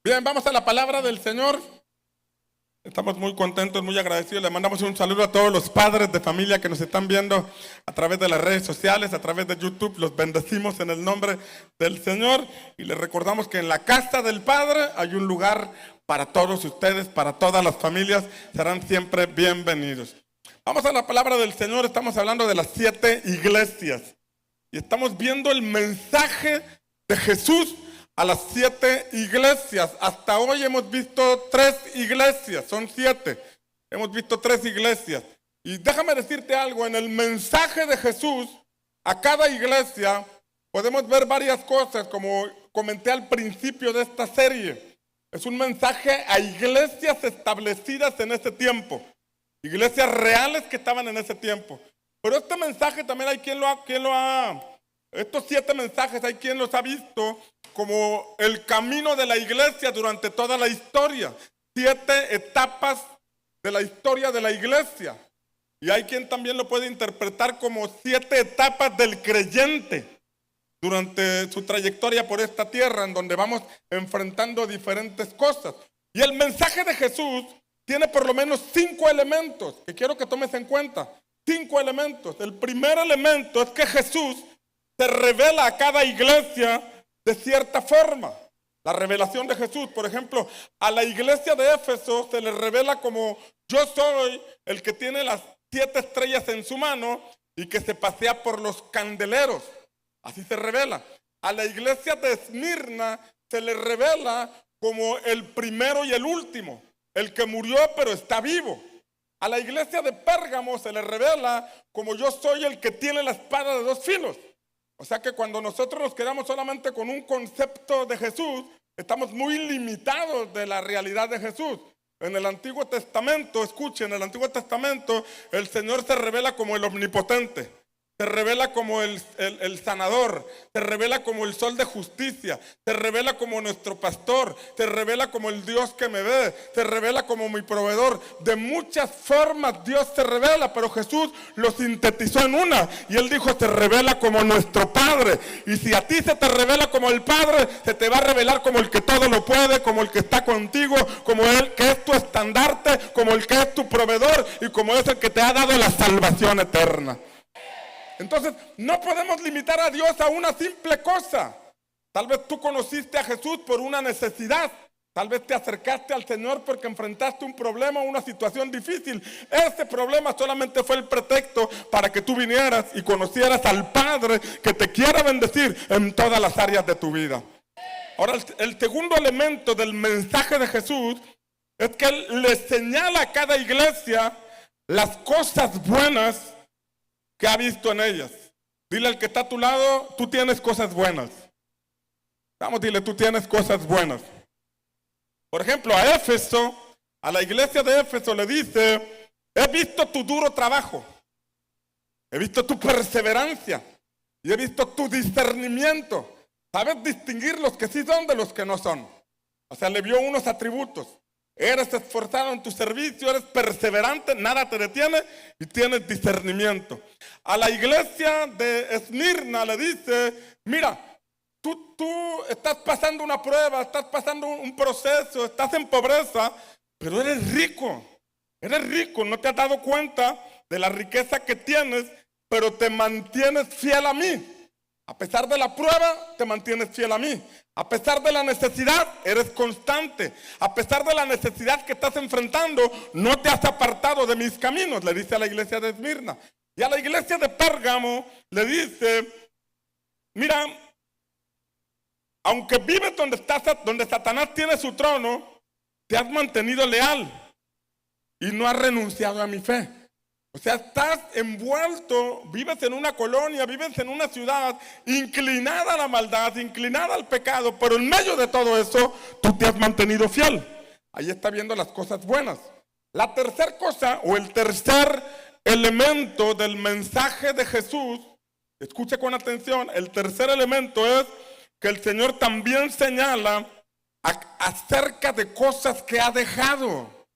Bien, vamos a la palabra del Señor. Estamos muy contentos, muy agradecidos. Le mandamos un saludo a todos los padres de familia que nos están viendo a través de las redes sociales, a través de YouTube. Los bendecimos en el nombre del Señor y les recordamos que en la casa del Padre hay un lugar para todos ustedes, para todas las familias. Serán siempre bienvenidos. Vamos a la palabra del Señor. Estamos hablando de las 7 iglesias y estamos viendo el mensaje de Jesús a las 7 iglesias. Hasta hoy hemos visto 3 iglesias, son 7. Hemos visto 3 iglesias. Y déjame decirte algo, en el mensaje de Jesús a cada iglesia podemos ver varias cosas, como comenté al principio de esta serie. Es un mensaje a iglesias establecidas en ese tiempo, iglesias reales que estaban en ese tiempo. Pero este mensaje también hay estos 7 mensajes hay quien los ha visto como el camino de la iglesia durante toda la historia. 7 etapas de la historia de la iglesia. Y hay quien también lo puede interpretar como 7 etapas del creyente durante su trayectoria por esta tierra, en donde vamos enfrentando diferentes cosas. Y el mensaje de Jesús tiene por lo menos 5 elementos que quiero que tomes en cuenta. 5 elementos. El primer elemento es que Jesús se revela a cada iglesia de cierta forma. La revelación de Jesús, por ejemplo, a la iglesia de Éfeso se le revela como: yo soy el que tiene las 7 estrellas en su mano y que se pasea por los candeleros. Así se revela. A la iglesia de Esmirna se le revela como el primero y el último, el que murió pero está vivo. A la iglesia de Pérgamo se le revela como: yo soy el que tiene la espada de 2 filos. O sea que cuando nosotros nos quedamos solamente con un concepto de Jesús, estamos muy limitados de la realidad de Jesús. En el Antiguo Testamento, escuchen, en el Antiguo Testamento el Señor se revela como el omnipotente, se revela como el sanador, se revela como el sol de justicia, se revela como nuestro pastor, se revela como el Dios que me ve, se revela como mi proveedor. De muchas formas Dios se revela, pero Jesús lo sintetizó en una y Él dijo: se revela como nuestro Padre. Y si a ti se te revela como el Padre, se te va a revelar como el que todo lo puede, como el que está contigo, como el que es tu estandarte, como el que es tu proveedor y como es el que te ha dado la salvación eterna. Entonces, no podemos limitar a Dios a una simple cosa. Tal vez tú conociste a Jesús por una necesidad. Tal vez te acercaste al Señor porque enfrentaste un problema o una situación difícil. Ese problema solamente fue el pretexto para que tú vinieras y conocieras al Padre que te quiere bendecir en todas las áreas de tu vida. Ahora, el segundo elemento del mensaje de Jesús es que Él le señala a cada iglesia las cosas buenas que ha visto en ellas. Dile al que está a tu lado: tú tienes cosas buenas. Vamos, dile: tú tienes cosas buenas. Por ejemplo, a Éfeso, a la iglesia de Éfeso le dice: he visto tu duro trabajo, he visto tu perseverancia y he visto tu discernimiento. Sabes distinguir los que sí son de los que no son. O sea, le vio unos atributos. Eres esforzado en tu servicio, eres perseverante, nada te detiene y tienes discernimiento. A la iglesia de Esmirna le dice: mira, tú estás pasando una prueba, estás pasando un proceso, estás en pobreza, pero eres rico, no te has dado cuenta de la riqueza que tienes, pero te mantienes fiel a mí. A pesar de la prueba, te mantienes fiel a mí. A pesar de la necesidad, eres constante. A pesar de la necesidad que estás enfrentando, no te has apartado de mis caminos, le dice a la iglesia de Esmirna. Y a la iglesia de Pérgamo le dice: mira, aunque vives donde Satanás tiene su trono, te has mantenido leal y no has renunciado a mi fe. O sea, estás envuelto, vives en una colonia, vives en una ciudad inclinada a la maldad, inclinada al pecado, pero en medio de todo eso, tú te has mantenido fiel. Ahí está viendo las cosas buenas. La tercera cosa, o el tercer elemento del mensaje de Jesús, escuche con atención, el tercer elemento es que el Señor también señala acerca de cosas que ha dejado.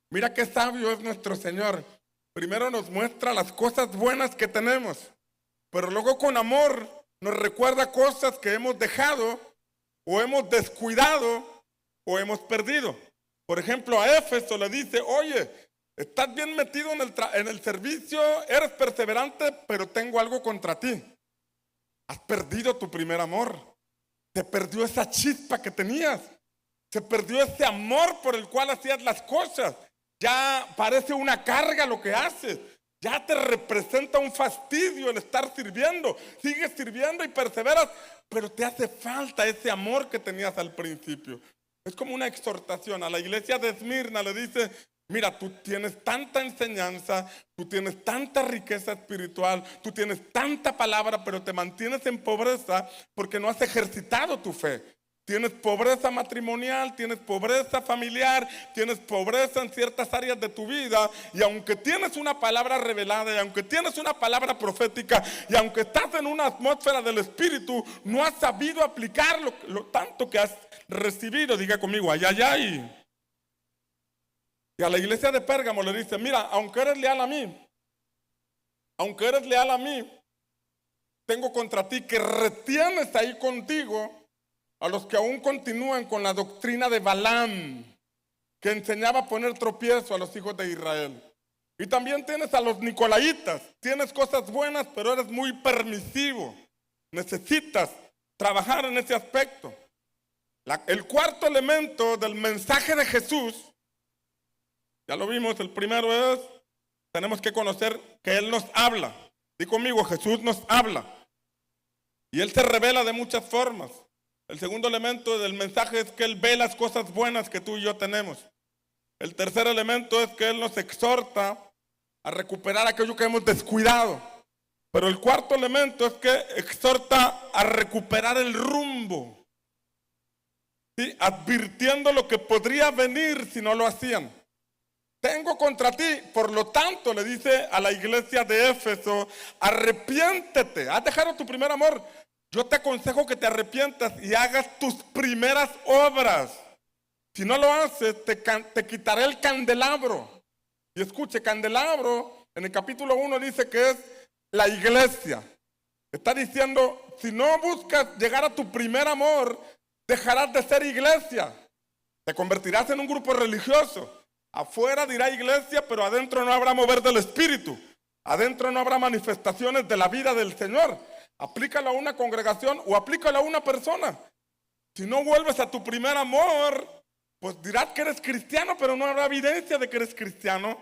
Mira qué sabio es nuestro Señor. Primero nos muestra las cosas buenas que tenemos, pero luego con amor nos recuerda cosas que hemos dejado o hemos descuidado o hemos perdido. Por ejemplo, a Éfeso le dice, oye, estás bien metido en el servicio, eres perseverante, pero tengo algo contra ti. Has perdido tu primer amor. Se perdió esa chispa que tenías. Se perdió ese amor por el cual hacías las cosas. Ya parece una carga lo que haces. Ya te representa un fastidio el estar sirviendo. Sigues sirviendo y perseveras, pero te hace falta ese amor que tenías al principio. Es como una exhortación. A la iglesia de Esmirna le dice, mira, tú tienes tanta enseñanza, tú tienes tanta riqueza espiritual, tú tienes tanta palabra, pero te mantienes en pobreza porque no has ejercitado tu fe. Tienes pobreza matrimonial, tienes pobreza familiar, tienes pobreza en ciertas áreas de tu vida, y aunque tienes una palabra revelada, y aunque tienes una palabra profética, y aunque estás en una atmósfera del Espíritu, no has sabido aplicar lo tanto que has recibido. Diga conmigo, ay, ay, ay. Y a la iglesia de Pérgamo le dice, mira, aunque eres leal a mí, tengo contra ti que retienes ahí contigo a los que aún continúan con la doctrina de Balaam, que enseñaba a poner tropiezo a los hijos de Israel. Y también tienes a los nicolaitas. Tienes cosas buenas, pero eres muy permisivo. Necesitas trabajar en ese aspecto. El cuarto elemento del mensaje de Jesús, ya lo vimos, el primero es, tenemos que conocer que Él nos habla. Di conmigo, Jesús nos habla. Y Él se revela de muchas formas. El segundo elemento del mensaje es que Él ve las cosas buenas que tú y yo tenemos. El tercer elemento es que Él nos exhorta a recuperar aquello que hemos descuidado. Pero el cuarto elemento es que exhorta a recuperar el rumbo, ¿sí? Advirtiendo lo que podría venir si no lo hacían. Tengo contra ti, por lo tanto, le dice a la iglesia de Éfeso, arrepiéntete, has dejado tu primer amor. Yo te aconsejo que te arrepientas y hagas tus primeras obras. Si no lo haces, te quitaré el candelabro. Y escuche, candelabro, en el capítulo 1 dice que es la iglesia. Está diciendo, si no buscas llegar a tu primer amor, dejarás de ser iglesia. Te convertirás en un grupo religioso. Afuera dirá iglesia, pero adentro no habrá mover del Espíritu. Adentro no habrá manifestaciones de la vida del Señor. Aplícalo a una congregación o aplícalo a una persona. Si no vuelves a tu primer amor, pues dirás que eres cristiano, pero no habrá evidencia de que eres cristiano.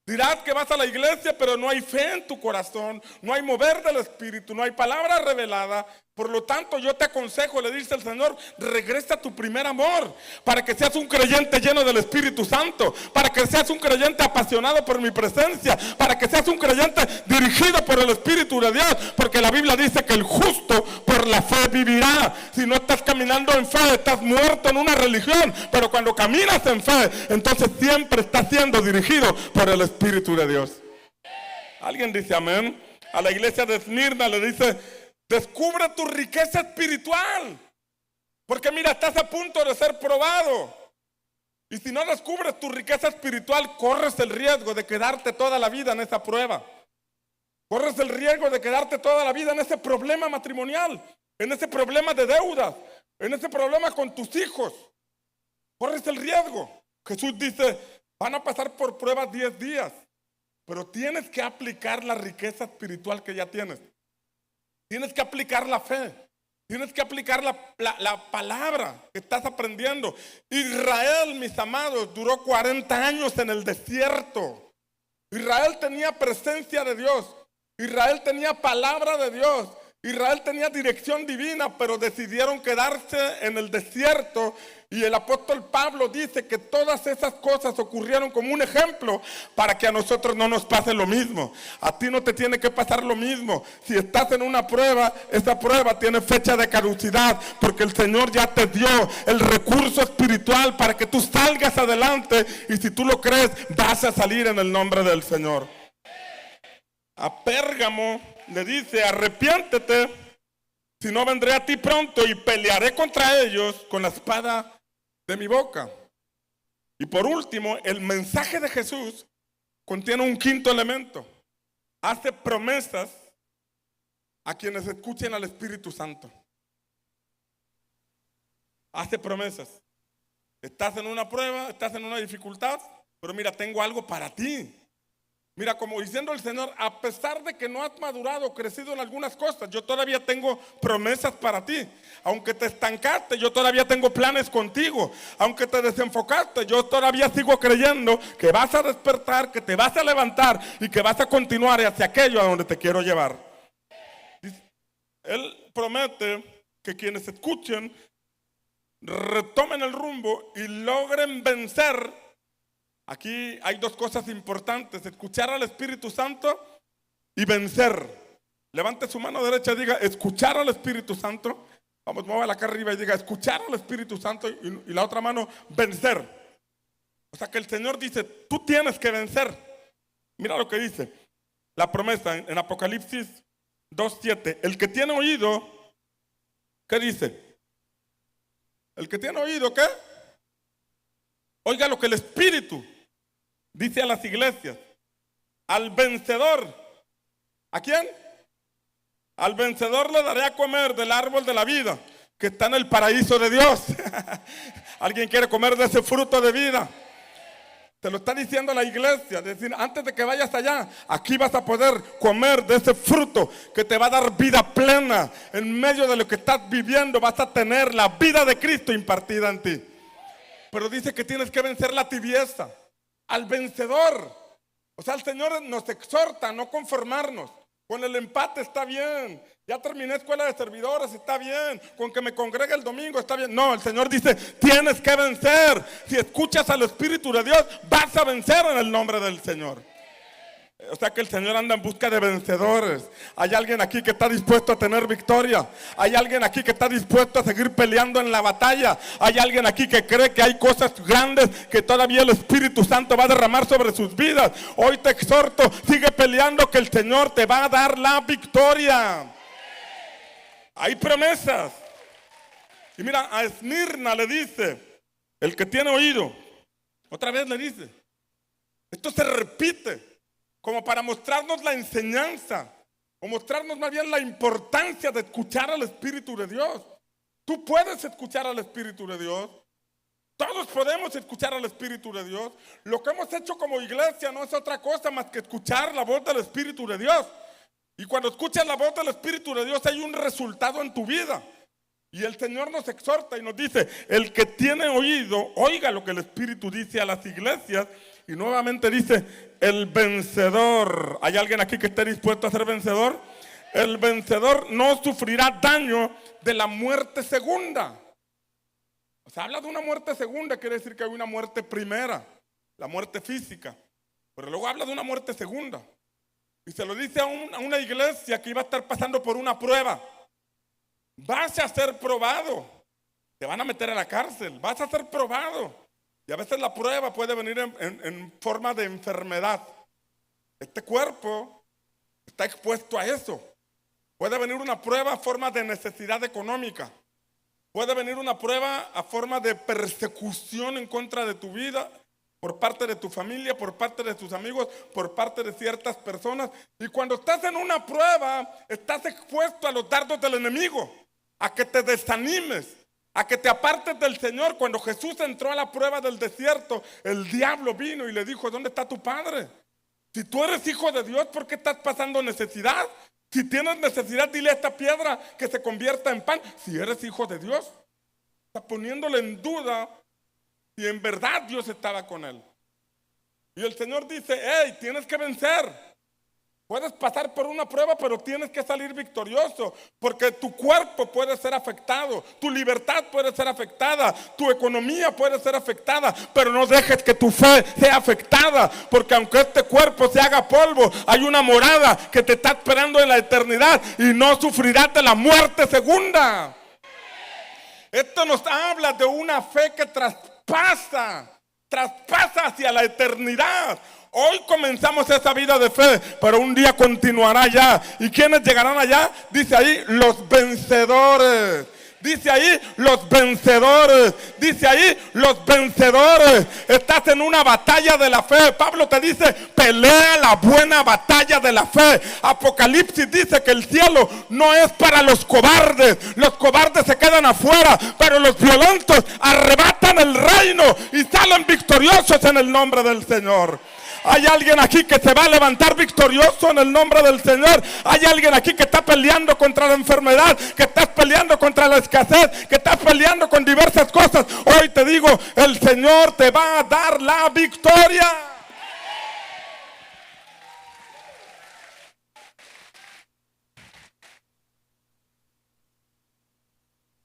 Dirás que vas a la iglesia, pero no hay fe en tu corazón, no hay mover del Espíritu, no hay palabra revelada. Por lo tanto, yo te aconsejo, le dice el Señor, regresa a tu primer amor, para que seas un creyente lleno del Espíritu Santo, para que seas un creyente apasionado por mi presencia, para que seas un creyente dirigido por el Espíritu de Dios, porque la Biblia dice que el justo por la fe vivirá. Si no estás caminando en fe, estás muerto en una religión, pero cuando caminas en fe, entonces siempre estás siendo dirigido por el Espíritu de Dios. ¿Alguien dice amén? A la iglesia de Esmirna le dice, descubre tu riqueza espiritual, porque mira, estás a punto de ser probado. Y si no descubres tu riqueza espiritual, corres el riesgo de quedarte toda la vida en esa prueba. Corres el riesgo de quedarte toda la vida en ese problema matrimonial, en ese problema de deudas, en ese problema con tus hijos. Corres el riesgo. Jesús dice, van a pasar por pruebas 10 días, pero tienes que aplicar la riqueza espiritual que ya tienes. Tienes que aplicar la fe. Tienes que aplicar la palabra que estás aprendiendo. Israel, mis amados, duró 40 años en el desierto. Israel tenía presencia de Dios. Israel tenía palabra de Dios. Israel tenía dirección divina, pero decidieron quedarse en el desierto. Y el apóstol Pablo dice que todas esas cosas ocurrieron como un ejemplo para que a nosotros no nos pase lo mismo. A ti no te tiene que pasar lo mismo. Si estás en una prueba, esa prueba tiene fecha de caducidad, porque el Señor ya te dio el recurso espiritual para que tú salgas adelante, y si tú lo crees, vas a salir en el nombre del Señor. A Pérgamo le dice, arrepiéntete, si no vendré a ti pronto y pelearé contra ellos con la espada de mi boca. Y por último, el mensaje de Jesús contiene un quinto elemento. Hace promesas a quienes escuchen al Espíritu Santo. Hace promesas. Estás en una prueba, estás en una dificultad, pero mira, tengo algo para ti. Mira, como diciendo el Señor, a pesar de que no has madurado o crecido en algunas cosas, yo todavía tengo promesas para ti. Aunque te estancaste, yo todavía tengo planes contigo. Aunque te desenfocaste, yo todavía sigo creyendo que vas a despertar, que te vas a levantar y que vas a continuar hacia aquello a donde te quiero llevar. Él promete que quienes escuchen retomen el rumbo y logren vencer. Aquí hay dos cosas importantes: escuchar al Espíritu Santo y vencer. Levante su mano derecha y diga: escuchar al Espíritu Santo. Vamos, muévala acá arriba y diga: escuchar al Espíritu Santo, y la otra mano, vencer. O sea que el Señor dice: tú tienes que vencer. Mira lo que dice la promesa en Apocalipsis 2:7. El que tiene oído, ¿qué dice? El que tiene oído, ¿qué? Oiga lo que el Espíritu dice a las iglesias. Al vencedor, ¿a quién? Al vencedor le daré a comer del árbol de la vida que está en el paraíso de Dios. ¿Alguien quiere comer de ese fruto de vida? Te lo está diciendo la iglesia. Es decir, antes de que vayas allá, aquí vas a poder comer de ese fruto que te va a dar vida plena. En medio de lo que estás viviendo vas a tener la vida de Cristo impartida en ti. Pero dice que tienes que vencer la tibieza. Al vencedor. O sea, el Señor nos exhorta a no conformarnos. Con el empate está bien. Ya terminé escuela de servidores, está bien. Con que me congregue el domingo está bien. No, el Señor dice: tienes que vencer. Si escuchas al Espíritu de Dios, vas a vencer en el nombre del Señor. O sea que el Señor anda en busca de vencedores. Hay alguien aquí que está dispuesto a tener victoria. Hay alguien aquí que está dispuesto a seguir peleando en la batalla. Hay alguien aquí que cree que hay cosas grandes que todavía el Espíritu Santo va a derramar sobre sus vidas. Hoy te exhorto: sigue peleando, que el Señor te va a dar la victoria. Hay promesas. Y mira, a Esmirna le dice, el que tiene oído, otra vez le dice. Esto se repite como para mostrarnos la enseñanza, o mostrarnos más bien la importancia de escuchar al Espíritu de Dios. Tú puedes escuchar al Espíritu de Dios. Todos podemos escuchar al Espíritu de Dios. Lo que hemos hecho como iglesia no es otra cosa más que escuchar la voz del Espíritu de Dios. Y cuando escuchas la voz del Espíritu de Dios, hay un resultado en tu vida. Y el Señor nos exhorta y nos dice: el que tiene oído, oiga lo que el Espíritu dice a las iglesias. Y nuevamente dice: el vencedor. ¿Hay alguien aquí que esté dispuesto a ser vencedor? El vencedor no sufrirá daño de la muerte segunda. O sea, habla de una muerte segunda, quiere decir que hay una muerte primera, la muerte física. Pero luego habla de una muerte segunda. Y se lo dice a una iglesia que iba a estar pasando por una prueba. Vas a ser probado. Te van a meter a la cárcel. Vas a ser probado. Y a veces la prueba puede venir en forma de enfermedad. Este cuerpo está expuesto a eso. Puede venir una prueba a forma de necesidad económica. Puede venir una prueba a forma de persecución en contra de tu vida, por parte de tu familia, por parte de tus amigos, por parte de ciertas personas. Y cuando estás en una prueba, estás expuesto a los dardos del enemigo, a que te desanimes, a que te apartes del Señor. Cuando Jesús entró a la prueba del desierto, el diablo vino y le dijo: ¿dónde está tu padre? Si tú eres hijo de Dios, ¿por qué estás pasando necesidad? Si tienes necesidad, dile a esta piedra que se convierta en pan. Si eres hijo de Dios, está poniéndole en duda si en verdad Dios estaba con él. Y el Señor dice: hey, tienes que vencer. Puedes pasar por una prueba, pero tienes que salir victorioso, porque tu cuerpo puede ser afectado, tu libertad puede ser afectada, tu economía puede ser afectada, pero no dejes que tu fe sea afectada, porque aunque este cuerpo se haga polvo, hay una morada que te está esperando en la eternidad y no sufrirás de la muerte segunda. Esto nos habla de una fe que traspasa hacia la eternidad. Hoy comenzamos esa vida de fe, pero un día continuará ya. ¿Y quiénes llegarán allá? Dice ahí: los vencedores. Dice ahí los vencedores. Dice ahí los vencedores. Estás en una batalla de la fe. Pablo te dice, pelea la buena batalla de la fe. Apocalipsis dice que el cielo no es para los cobardes. Los cobardes se quedan afuera, pero los violentos arrebatan el reino y salen victoriosos en el nombre del Señor. Hay alguien aquí que se va a levantar victorioso en el nombre del Señor. Hay alguien aquí que está peleando contra la enfermedad, que estás peleando contra la escasez, que estás peleando con diversas cosas. Hoy te digo, el Señor te va a dar la victoria.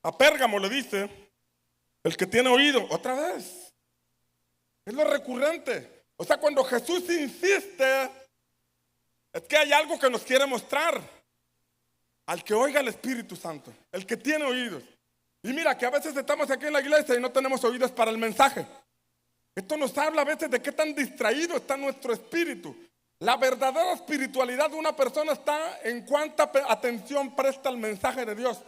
A Pérgamo le dice, el que tiene oído, otra vez. Es lo recurrente. O sea, cuando Jesús insiste, es que hay algo que nos quiere mostrar. Al que oiga el Espíritu Santo, el que tiene oídos. Y mira que a veces estamos aquí en la iglesia y no tenemos oídos para el mensaje. Esto nos habla a veces de qué tan distraído está nuestro espíritu. La verdadera espiritualidad de una persona está en cuánta atención presta al mensaje de Dios.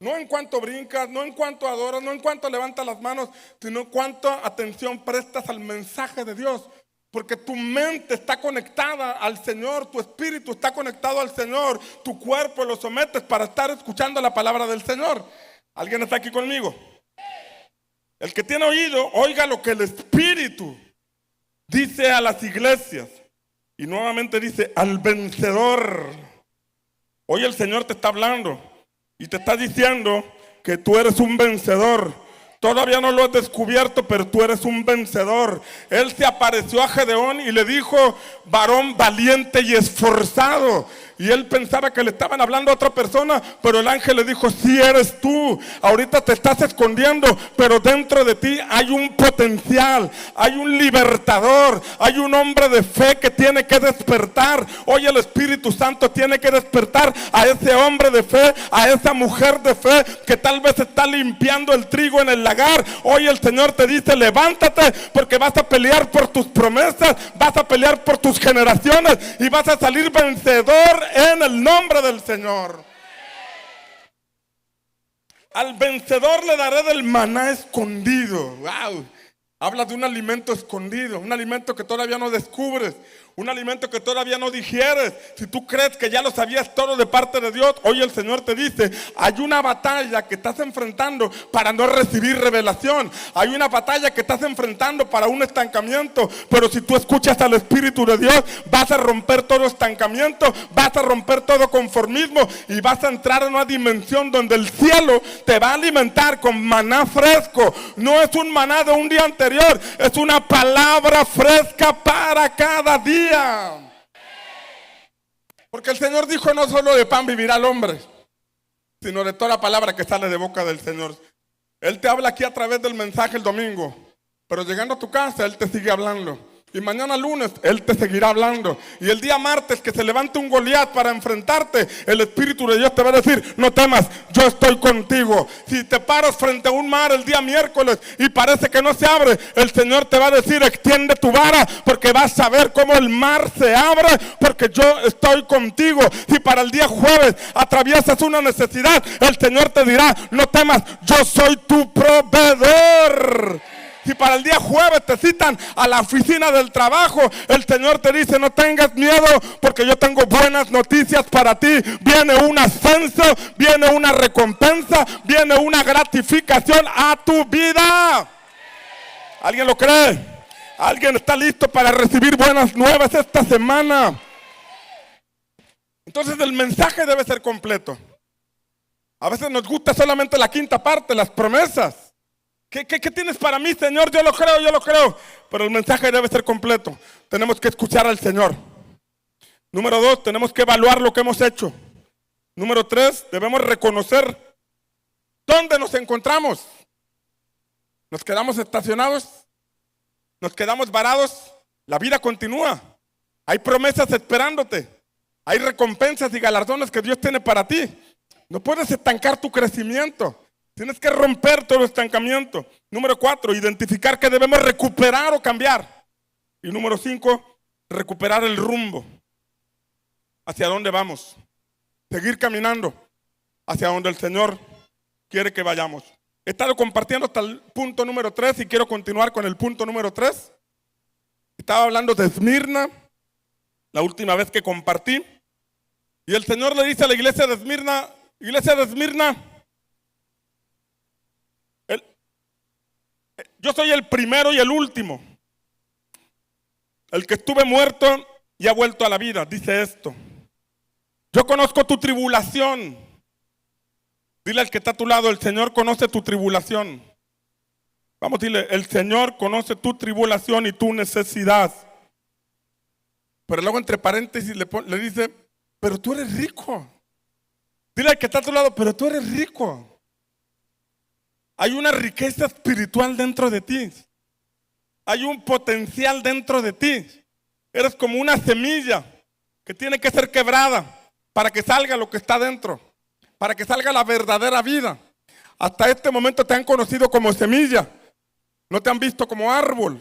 No en cuanto brincas, no en cuanto adoras, no en cuanto levantas las manos, sino cuánta atención prestas al mensaje de Dios. Porque tu mente está conectada al Señor, tu espíritu está conectado al Señor, tu cuerpo lo sometes para estar escuchando la palabra del Señor. ¿Alguien está aquí conmigo? El que tiene oído, oiga lo que el Espíritu dice a las iglesias. Y nuevamente dice, al vencedor. Hoy el Señor te está hablando y te está diciendo que tú eres un vencedor. Todavía no lo has descubierto, pero tú eres un vencedor. Él se apareció a Gedeón y le dijo, varón valiente y esforzado. Y él pensaba que le estaban hablando a otra persona, pero el ángel le dijo, sí eres tú. Ahorita te estás escondiendo, pero dentro de ti hay un potencial, hay un libertador, hay un hombre de fe que tiene que despertar. Hoy el Espíritu Santo tiene que despertar a ese hombre de fe, a esa mujer de fe que tal vez está limpiando el trigo en el lagar. Hoy el Señor te dice, levántate, porque vas a pelear por tus promesas, vas a pelear por tus generaciones y vas a salir vencedor en el nombre del Señor. Al vencedor le daré del maná escondido. Wow. Habla de un alimento escondido, un alimento que todavía no descubres, un alimento que todavía no digieres. Si tú crees que ya lo sabías todo de parte de Dios, hoy el Señor te dice, hay una batalla que estás enfrentando para no recibir revelación. Hay una batalla que estás enfrentando para un estancamiento, pero si tú escuchas al Espíritu de Dios, vas a romper todo estancamiento, vas a romper todo conformismo y vas a entrar en una dimensión donde el cielo te va a alimentar con maná fresco. No es un maná de un día anterior, es una palabra fresca para cada día. Porque el Señor dijo, no solo de pan vivirá el hombre, sino de toda palabra que sale de boca del Señor. Él te habla aquí a través del mensaje el domingo, pero llegando a tu casa Él te sigue hablando. Y mañana lunes Él te seguirá hablando. Y el día martes que se levante un Goliat para enfrentarte, el Espíritu de Dios te va a decir, no temas, yo estoy contigo. Si te paras frente a un mar el día miércoles y parece que no se abre, el Señor te va a decir, extiende tu vara, porque vas a ver cómo el mar se abre, porque yo estoy contigo. Si para el día jueves atraviesas una necesidad, el Señor te dirá, no temas, yo soy tu proveedor. Si para el día jueves te citan a la oficina del trabajo, el Señor te dice, no tengas miedo, porque yo tengo buenas noticias para ti. Viene un ascenso, viene una recompensa, viene una gratificación a tu vida. ¿Alguien lo cree? ¿Alguien está listo para recibir buenas nuevas esta semana? Entonces el mensaje debe ser completo. A veces nos gusta solamente la quinta parte, las promesas. ¿Qué tienes para mí, Señor? Yo lo creo. Pero el mensaje debe ser completo. Tenemos que escuchar al Señor. Número 2, tenemos que evaluar lo que hemos hecho. Número 3, debemos reconocer dónde nos encontramos. ¿Nos quedamos estacionados? ¿Nos quedamos varados? La vida continúa. Hay promesas esperándote. Hay recompensas y galardones que Dios tiene para ti. No puedes estancar tu crecimiento. Tienes que romper todo estancamiento. Número 4, identificar que debemos recuperar o cambiar. Y número 5, recuperar el rumbo. ¿Hacia dónde vamos? Seguir caminando hacia donde el Señor quiere que vayamos. He estado compartiendo hasta el punto número 3 y quiero continuar con el punto número 3. Estaba hablando de Esmirna, la última vez que compartí. Y el Señor le dice a la iglesia de Esmirna, yo soy el primero y el último, el que estuve muerto y ha vuelto a la vida. Dice esto: yo conozco tu tribulación. Dile al que está a tu lado, el Señor conoce tu tribulación. Vamos, dile, el Señor conoce tu tribulación y tu necesidad. Pero luego entre paréntesis le dice, pero tú eres rico. Dile al que está a tu lado, pero tú eres rico. Hay una riqueza espiritual dentro de ti. Hay un potencial dentro de ti. Eres como una semilla que tiene que ser quebrada para que salga lo que está dentro, para que salga la verdadera vida. Hasta este momento te han conocido como semilla, no te han visto como árbol.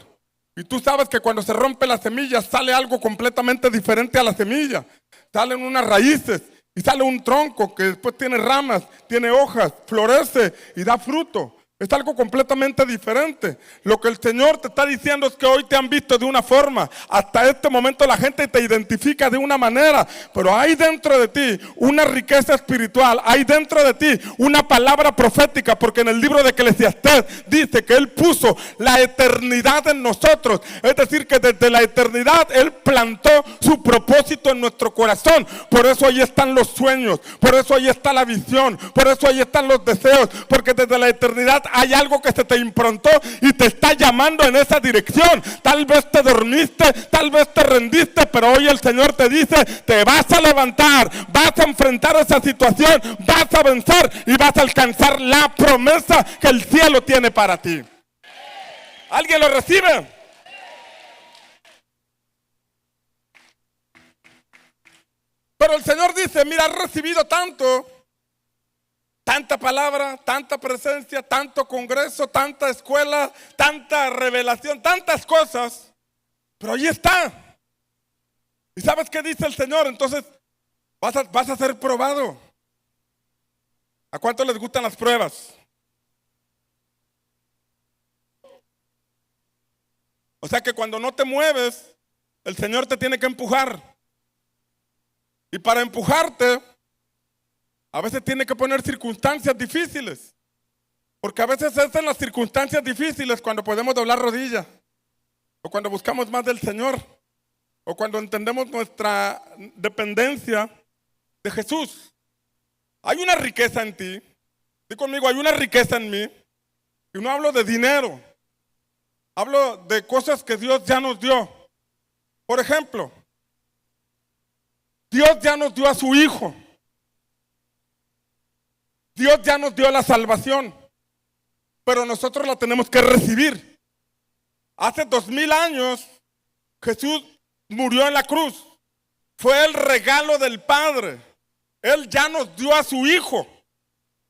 Y tú sabes que cuando se rompe la semilla sale algo completamente diferente a la semilla. Salen unas raíces y sale un tronco que después tiene ramas, tiene hojas, florece y da fruto. Es algo completamente diferente. Lo que el Señor te está diciendo es que hoy te han visto de una forma. Hasta este momento la gente te identifica de una manera. Pero hay dentro de ti una riqueza espiritual. Hay dentro de ti una palabra profética. Porque en el libro de Eclesiastés dice que Él puso la eternidad en nosotros. Es decir, que desde la eternidad Él plantó su propósito en nuestro corazón. Por eso ahí están los sueños. Por eso ahí está la visión. Por eso ahí están los deseos. Porque desde la eternidad hay algo que se te improntó y te está llamando en esa dirección. Tal vez te dormiste, tal vez te rendiste, pero hoy el Señor te dice, te vas a levantar, vas a enfrentar esa situación, vas a vencer y vas a alcanzar la promesa que el cielo tiene para ti. ¿Alguien lo recibe? Pero el Señor dice, mira, has recibido tanto, tanta palabra, tanta presencia, tanto congreso, tanta escuela, tanta revelación, tantas cosas, pero ahí está. ¿Y sabes qué dice el Señor? Entonces vas a ser probado. ¿A cuánto les gustan las pruebas? O sea que cuando no te mueves, el Señor te tiene que empujar. Y para empujarte, a veces tiene que poner circunstancias difíciles. Porque a veces es en las circunstancias difíciles cuando podemos doblar rodillas. O cuando buscamos más del Señor. O cuando entendemos nuestra dependencia de Jesús. Hay una riqueza en ti. Di conmigo, hay una riqueza en mí. Y no hablo de dinero. Hablo de cosas que Dios ya nos dio. Por ejemplo, Dios ya nos dio a su Hijo. Dios ya nos dio la salvación, pero nosotros la tenemos que recibir. Hace 2000 años Jesús murió en la cruz. Fue el regalo del Padre. Él ya nos dio a su Hijo.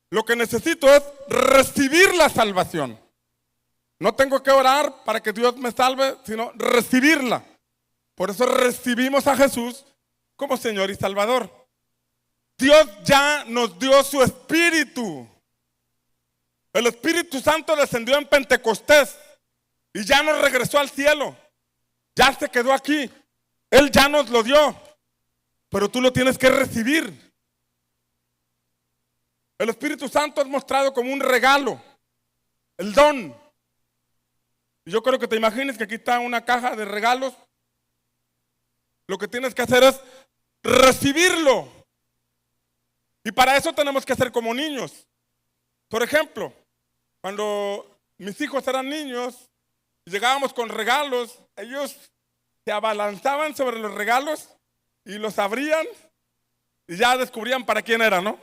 Lo que necesito es recibir la salvación. No tengo que orar para que Dios me salve, sino recibirla. Por eso recibimos a Jesús como Señor y Salvador. Dios ya nos dio su Espíritu. El Espíritu Santo descendió en Pentecostés y ya nos regresó al cielo. Ya se quedó aquí. Él ya nos lo dio, pero tú lo tienes que recibir. El Espíritu Santo es mostrado como un regalo, el don. Y yo creo que te imagines que aquí está una caja de regalos. Lo que tienes que hacer es recibirlo. Y para eso tenemos que ser como niños. Por ejemplo, cuando mis hijos eran niños y llegábamos con regalos, ellos se abalanzaban sobre los regalos y los abrían y ya descubrían para quién era, ¿no?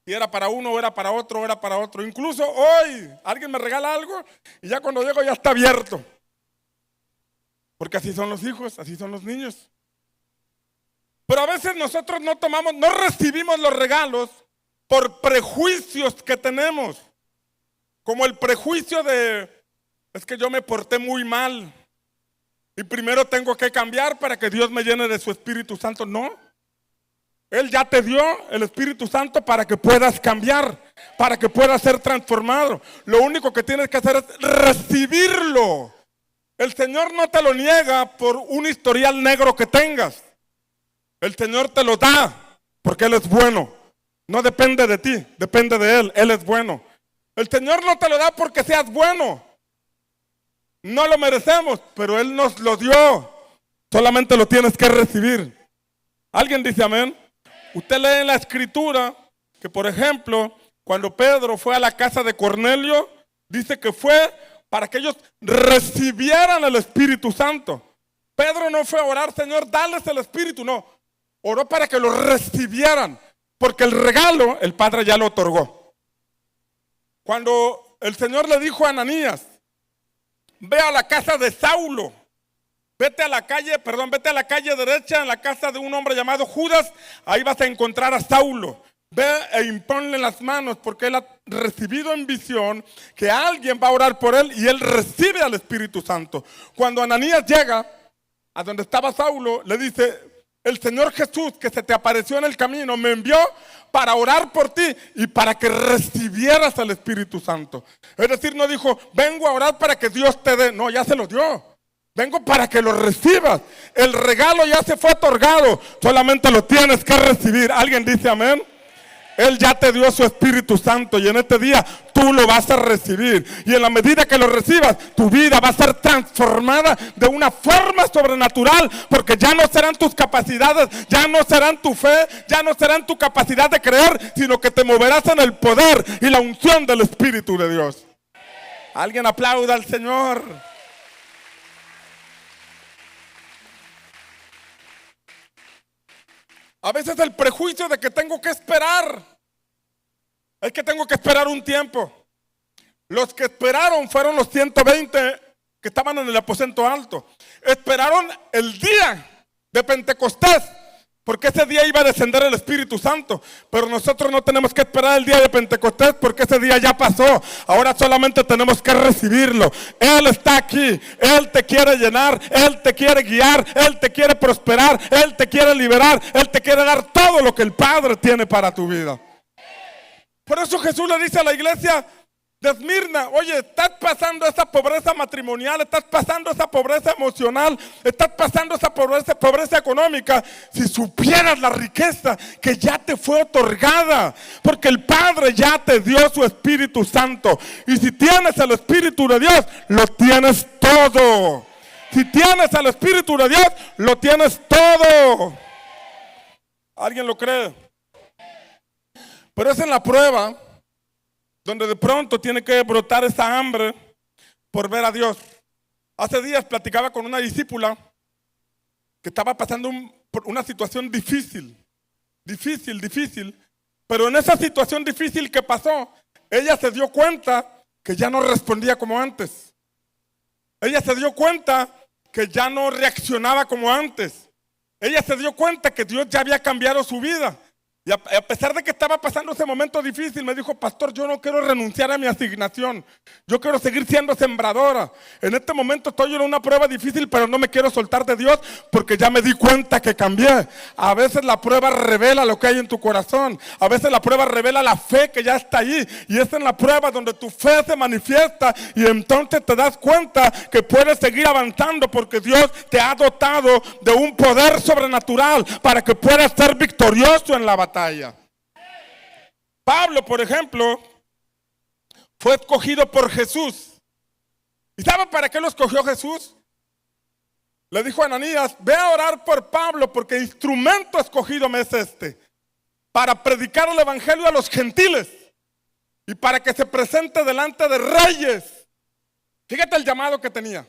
Si era para uno o era para otro o era para otro. Incluso hoy alguien me regala algo y ya cuando llego ya está abierto. Porque así son los hijos, así son los niños. Pero a veces nosotros no recibimos los regalos por prejuicios que tenemos. Como el prejuicio de, es que yo me porté muy mal y primero tengo que cambiar para que Dios me llene de su Espíritu Santo. No, Él ya te dio el Espíritu Santo para que puedas cambiar. para que pueda ser transformado. Lo único que tienes que hacer es recibirlo. El Señor no te lo niega por un historial negro que tengas. El Señor te lo da porque Él es bueno. No depende de ti, depende de Él. Él es bueno. El Señor no te lo da porque seas bueno. No lo merecemos, pero Él nos lo dio. Solamente lo tienes que recibir. ¿Alguien dice amén? Usted lee en la Escritura que, por ejemplo, cuando Pedro fue a la casa de Cornelio, dice que fue para que ellos recibieran el Espíritu Santo. Pedro no fue a orar, Señor, dales el Espíritu, no. Oró para que lo recibieran, porque el regalo el Padre ya lo otorgó. Cuando el Señor le dijo a Ananías, ve a la casa de Saulo, vete a la calle derecha, en la casa de un hombre llamado Judas, ahí vas a encontrar a Saulo. Ve e imponle las manos, porque él ha recibido en visión que alguien va a orar por él y él recibe al Espíritu Santo. Cuando Ananías llega a donde estaba Saulo, le dice, el Señor Jesús que se te apareció en el camino me envió para orar por ti y para que recibieras al Espíritu Santo. Es decir, no dijo, vengo a orar para que Dios te dé. No, ya se lo dio. Vengo para que lo recibas. El regalo ya se fue otorgado. Solamente lo tienes que recibir. ¿Alguien dice amén? Él ya te dio su Espíritu Santo y en este día tú lo vas a recibir. Y en la medida que lo recibas, tu vida va a ser transformada de una forma sobrenatural, porque ya no serán tus capacidades, ya no serán tu fe, ya no serán tu capacidad de creer, sino que te moverás en el poder y la unción del Espíritu de Dios. Alguien aplauda al Señor. A veces el prejuicio de que tengo que esperar, es que tengo que esperar un tiempo. Los que esperaron fueron los 120 que estaban en el aposento alto. Esperaron el día de Pentecostés, porque ese día iba a descender el Espíritu Santo. Pero nosotros no tenemos que esperar el día de Pentecostés, porque ese día ya pasó. Ahora solamente tenemos que recibirlo. Él está aquí, Él te quiere llenar, Él te quiere guiar, Él te quiere prosperar, Él te quiere liberar, Él te quiere dar todo lo que el Padre tiene para tu vida. Por eso Jesús le dice a la iglesia de Esmirna, oye, estás pasando esa pobreza matrimonial, estás pasando esa pobreza emocional, estás pasando esa pobreza económica. Si supieras la riqueza que ya te fue otorgada, porque el Padre ya te dio su Espíritu Santo. Y si tienes el Espíritu de Dios, lo tienes todo. Si tienes el Espíritu de Dios, lo tienes todo. ¿Alguien lo cree? Pero es en la prueba donde de pronto tiene que brotar esa hambre por ver a Dios. Hace días platicaba con una discípula que estaba pasando por una situación difícil, pero en esa situación difícil que pasó, ella se dio cuenta que ya no respondía como antes. Ella se dio cuenta que ya no reaccionaba como antes. Ella se dio cuenta que Dios ya había cambiado su vida. Y a pesar de que estaba pasando ese momento difícil, me dijo, pastor, yo no quiero renunciar a mi asignación. Yo quiero seguir siendo sembradora. En este momento estoy en una prueba difícil, pero no me quiero soltar de Dios porque ya me di cuenta que cambié. A veces la prueba revela lo que hay en tu corazón. A veces la prueba revela la fe que ya está ahí. Y es en la prueba donde tu fe se manifiesta y entonces te das cuenta que puedes seguir avanzando porque Dios te ha dotado de un poder sobrenatural para que puedas ser victorioso en la batalla. Pablo, por ejemplo, fue escogido por Jesús. ¿Y sabe para qué lo escogió Jesús? Le dijo a Ananías, ve a orar por Pablo porque instrumento escogido me es este, para predicar el evangelio a los gentiles y para que se presente delante de reyes. Fíjate el llamado que tenía,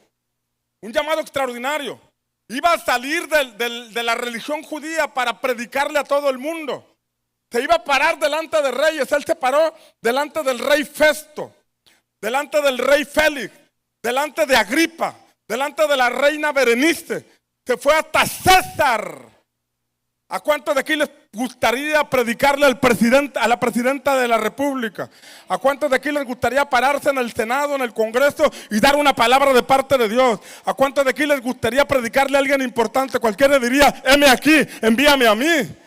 un llamado extraordinario. Iba a salir de la religión judía para predicarle a todo el mundo. Se iba a parar delante de reyes. Él se paró delante del rey Festo, delante del rey Félix, delante de Agripa, delante de la reina Berenice. Se fue hasta César. ¿A cuántos de aquí les gustaría predicarle al presidente, a la presidenta de la República? ¿A cuántos de aquí les gustaría pararse en el Senado, en el Congreso y dar una palabra de parte de Dios? ¿A cuántos de aquí les gustaría predicarle a alguien importante? Cualquiera diría, heme aquí, envíame a mí.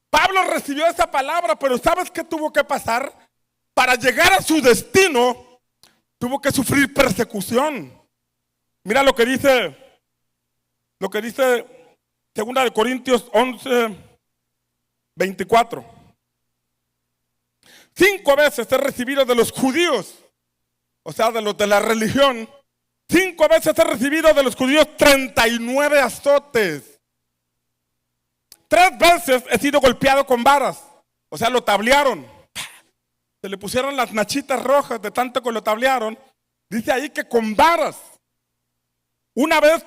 Pablo recibió esa palabra, pero ¿sabes qué tuvo que pasar? para llegar a su destino, tuvo que sufrir persecución. Mira lo que dice 2 de Corintios 11, 24. 5 veces he recibido de los judíos, o sea, de los de la religión, 5 veces he recibido de los judíos 39 azotes. 3 veces he sido golpeado con varas, o sea, lo tablearon. Se le pusieron las nachitas rojas de tanto que lo tablearon. Dice ahí que con varas. Una vez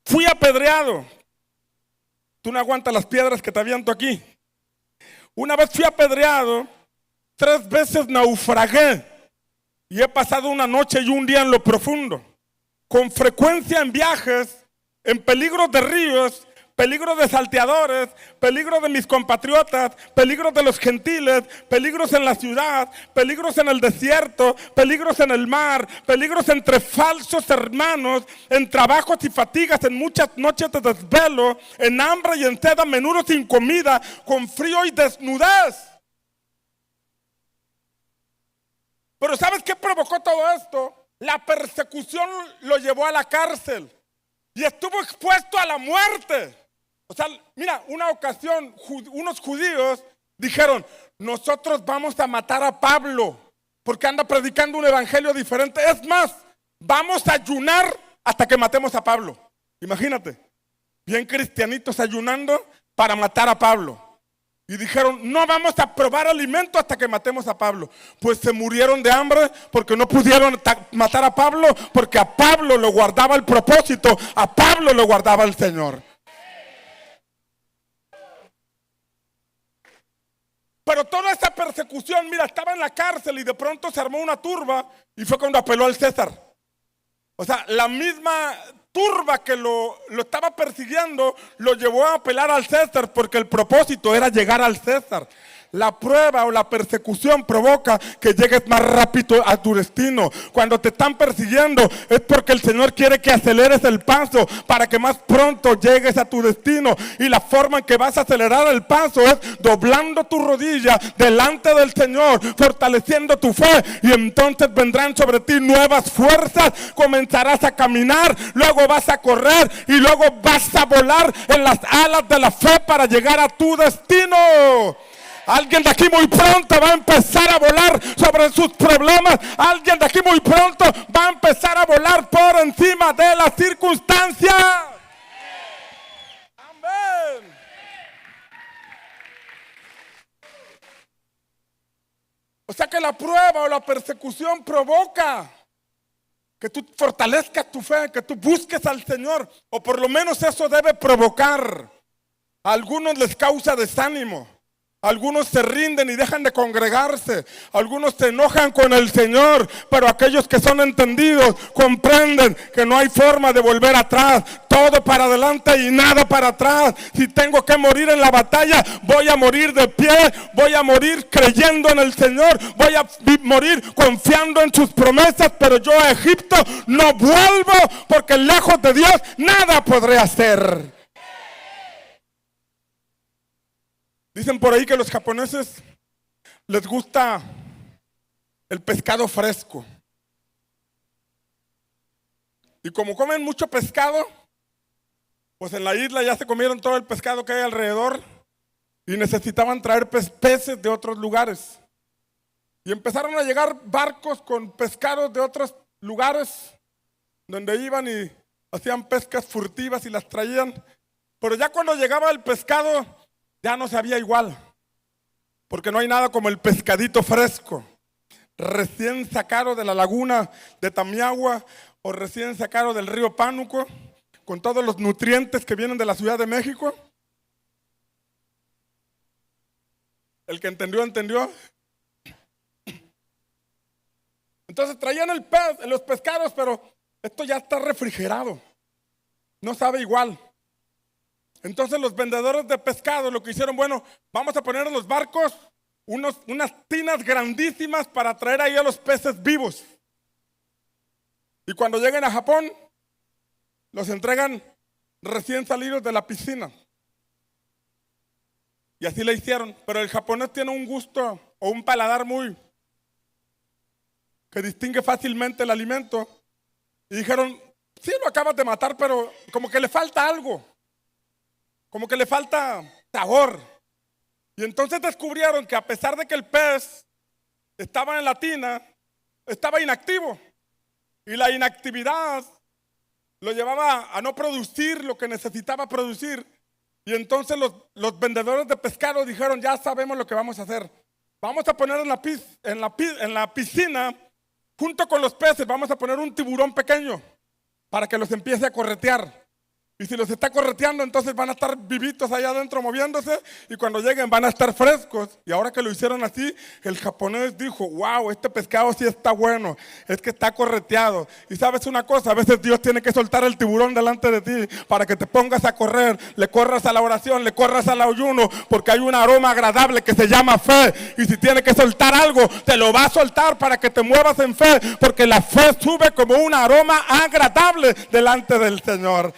fui apedreado. Tú no aguantas las piedras que te aviento aquí. Una vez fui apedreado. 3 veces naufragué. Y he pasado una noche y un día en lo profundo. Con frecuencia en viajes, en peligros de ríos, peligros de salteadores, peligros de mis compatriotas, peligros de los gentiles, peligros en la ciudad, peligros en el desierto, peligros en el mar, peligros entre falsos hermanos, en trabajos y fatigas, en muchas noches de desvelo, en hambre y en sed, a menudo sin comida, con frío y desnudez. Pero ¿sabes qué provocó todo esto? La persecución lo llevó a la cárcel y estuvo expuesto a la muerte. O sea, mira, una ocasión unos judíos dijeron, nosotros vamos a matar a Pablo porque anda predicando un evangelio diferente. Es más, vamos a ayunar hasta que matemos a Pablo. Imagínate, bien cristianitos ayunando para matar a Pablo. Y dijeron, no vamos a probar alimento hasta que matemos a Pablo. Pues se murieron de hambre porque no pudieron matar a Pablo, porque a Pablo lo guardaba el propósito, a Pablo lo guardaba el Señor. Pero toda esa persecución, mira, estaba en la cárcel y de pronto se armó una turba y fue cuando apeló al César. O sea, la misma turba que lo estaba persiguiendo lo llevó a apelar al César porque el propósito era llegar al César. La prueba o la persecución provoca que llegues más rápido a tu destino. Cuando te están persiguiendo es porque el Señor quiere que aceleres el paso para que más pronto llegues a tu destino. Y la forma en que vas a acelerar el paso es doblando tu rodilla delante del Señor, fortaleciendo tu fe, y entonces vendrán sobre ti nuevas fuerzas. Comenzarás a caminar, luego vas a correr y luego vas a volar en las alas de la fe para llegar a tu destino. Alguien de aquí muy pronto va a empezar a volar sobre sus problemas. Alguien de aquí muy pronto va a empezar a volar por encima de las circunstancias. Amén. O sea que la prueba o la persecución provoca que tú fortalezcas tu fe, que tú busques al Señor, o por lo menos eso debe provocar. A algunos les causa desánimo. Algunos se rinden y dejan de congregarse. Algunos se enojan con el Señor. Pero aquellos que son entendidos comprenden que no hay forma de volver atrás. Todo para adelante y nada para atrás. Si tengo que morir en la batalla, voy a morir de pie. Voy a morir creyendo en el Señor. Voy a morir confiando en sus promesas. Pero yo a Egipto no vuelvo, porque lejos de Dios nada podré hacer. Dicen por ahí que a los japoneses les gusta el pescado fresco. Y como comen mucho pescado, pues en la isla ya se comieron todo el pescado que hay alrededor y necesitaban traer peces de otros lugares. Y empezaron a llegar barcos con pescados de otros lugares donde iban y hacían pescas furtivas y las traían. Pero ya cuando llegaba el pescado, ya no sabía igual, porque no hay nada como el pescadito fresco, recién sacado de la laguna de Tamiagua o recién sacado del río Pánuco, con todos los nutrientes que vienen de la Ciudad de México. El que entendió, entendió. Entonces traían los pescados, pero esto ya está refrigerado, no sabe igual. Entonces los vendedores de pescado lo que hicieron, bueno, vamos a poner en los barcos unas tinas grandísimas para traer ahí a los peces vivos. Y cuando lleguen a Japón, los entregan recién salidos de la piscina. Y así le hicieron. Pero el japonés tiene un gusto o un paladar muy que distingue fácilmente el alimento, y dijeron, sí, lo acabas de matar, pero como que le falta algo, como que le falta sabor. Y entonces descubrieron que a pesar de que el pez estaba en la tina, estaba inactivo. Y la inactividad lo llevaba a no producir lo que necesitaba producir. Y entonces los vendedores de pescado dijeron, ya sabemos lo que vamos a hacer. Vamos a poner en la piscina, junto con los peces, vamos a poner un tiburón pequeño para que los empiece a corretear. Y si los está correteando, entonces van a estar vivitos allá adentro moviéndose, y cuando lleguen van a estar frescos. Y ahora que lo hicieron así, el japonés dijo, wow, este pescado sí está bueno, es que está correteado. Y sabes una cosa, a veces Dios tiene que soltar el tiburón delante de ti para que te pongas a correr, le corras a la oración, le corras al ayuno, porque hay un aroma agradable que se llama fe. Y si tiene que soltar algo, te lo va a soltar para que te muevas en fe, porque la fe sube como un aroma agradable delante del Señor.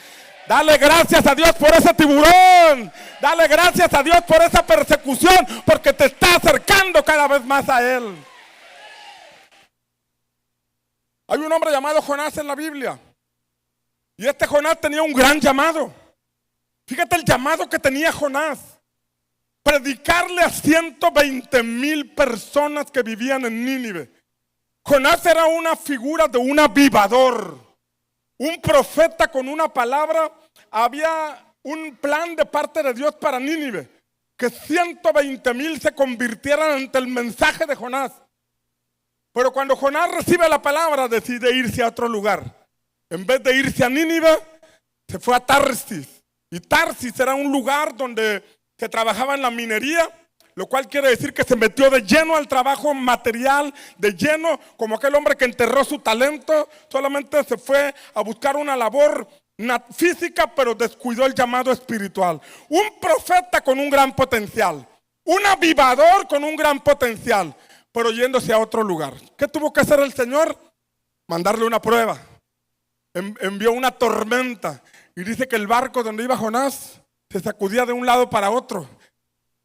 Dale gracias a Dios por ese tiburón. Dale gracias a Dios por esa persecución, porque te está acercando cada vez más a Él. Hay un hombre llamado Jonás en la Biblia. Y este Jonás tenía un gran llamado. Fíjate el llamado que tenía Jonás. Predicarle a 120,000 personas que vivían en Nínive. Jonás era una figura de un avivador. Un profeta con una palabra. Había un plan de parte de Dios para Nínive, que 120,000 se convirtieran ante el mensaje de Jonás. Pero cuando Jonás recibe la palabra, decide irse a otro lugar. En vez de irse a Nínive, se fue a Tarsis. Y Tarsis era un lugar donde se trabajaba en la minería, lo cual quiere decir que se metió de lleno al trabajo material, de lleno, como aquel hombre que enterró su talento. Solamente se fue a buscar una labor física, pero descuidó el llamado espiritual. Un profeta con un gran potencial, un avivador con un gran potencial, pero yéndose a otro lugar. ¿Qué tuvo que hacer el Señor? Mandarle una prueba. Envió una tormenta, y dice que el barco donde iba Jonás se sacudía de un lado para otro.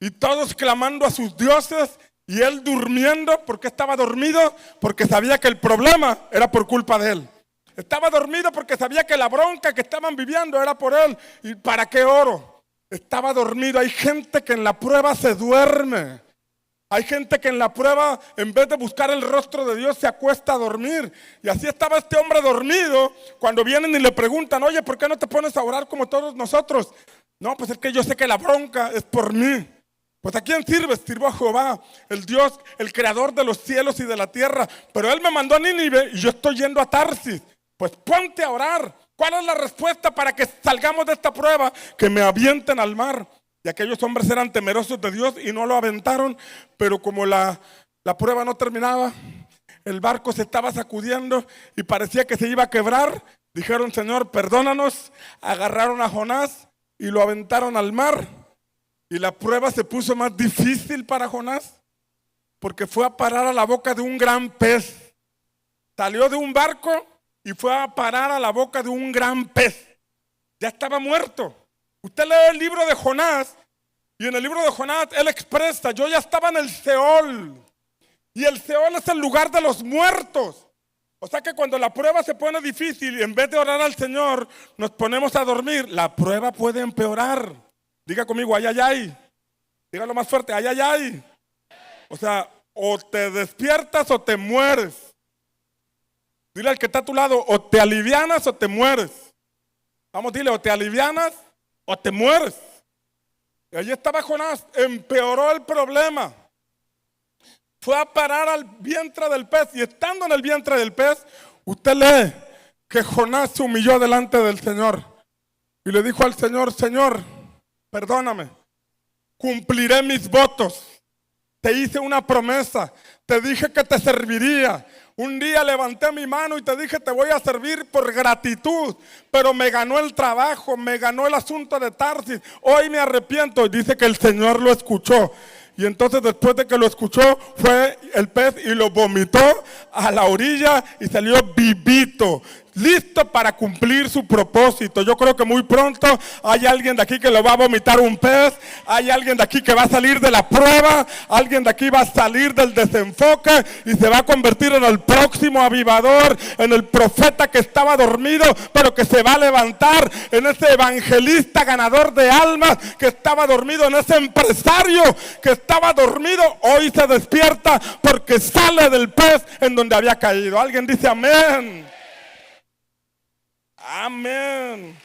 Y todos clamando a sus dioses, y él durmiendo. ¿Por qué estaba dormido? Porque sabía que el problema era por culpa de él. Estaba dormido porque sabía que la bronca que estaban viviendo era por él. ¿Y para qué oro? Estaba dormido. Hay gente que en la prueba se duerme. Hay gente que en la prueba, en vez de buscar el rostro de Dios, se acuesta a dormir. Y así estaba este hombre dormido, cuando vienen y le preguntan, oye, ¿por qué no te pones a orar como todos nosotros? No, pues es que yo sé que la bronca es por mí. Pues ¿a quién sirves? Sirvo a Jehová, el Dios, el creador de los cielos y de la tierra. Pero Él me mandó a Nínive y yo estoy yendo a Tarsis. Pues ponte a orar. ¿Cuál es la respuesta para que salgamos de esta prueba? Que me avienten al mar. Y aquellos hombres eran temerosos de Dios y no lo aventaron. Pero como la prueba no terminaba, el barco se estaba sacudiendo y parecía que se iba a quebrar. Dijeron, Señor, perdónanos. Agarraron a Jonás y lo aventaron al mar. Y la prueba se puso más difícil para Jonás, porque fue a parar a la boca de un gran pez. Salió de un barco y fue a parar a la boca de un gran pez. Ya estaba muerto. Usted lee el libro de Jonás, y en el libro de Jonás él expresa, yo ya estaba en el Seol. Y el Seol es el lugar de los muertos. O sea que cuando la prueba se pone difícil y en vez de orar al Señor nos ponemos a dormir, la prueba puede empeorar. Diga conmigo, ay, ay, ay. Dígalo más fuerte, ay, ay, ay. O sea, o te despiertas o te mueres. Dile al que está a tu lado, o te alivianas o te mueres. Vamos, dile, o te alivianas o te mueres. Y allí estaba Jonás, empeoró el problema. Fue a parar al vientre del pez, y estando en el vientre del pez, usted lee que Jonás se humilló delante del Señor. Y le dijo al Señor, Señor, perdóname, cumpliré mis votos. Te hice una promesa, te dije que te serviría. Un día levanté mi mano y te dije te voy a servir por gratitud, pero me ganó el trabajo, me ganó el asunto de Tarsis. Hoy me arrepiento. Y dice que el Señor lo escuchó. Y entonces después de que lo escuchó, fue el pez y lo vomitó a la orilla y salió vivito. listo para cumplir su propósito. Yo creo que muy pronto hay alguien de aquí que lo va a vomitar un pez, hay alguien de aquí que va a salir de la prueba, alguien de aquí va a salir del desenfoque y se va a convertir en el próximo avivador, en el profeta que estaba dormido, pero que se va a levantar, en ese evangelista ganador de almas que estaba dormido, en ese empresario que estaba dormido, hoy se despierta porque sale del pez en donde había caído. Alguien dice amén. Amén.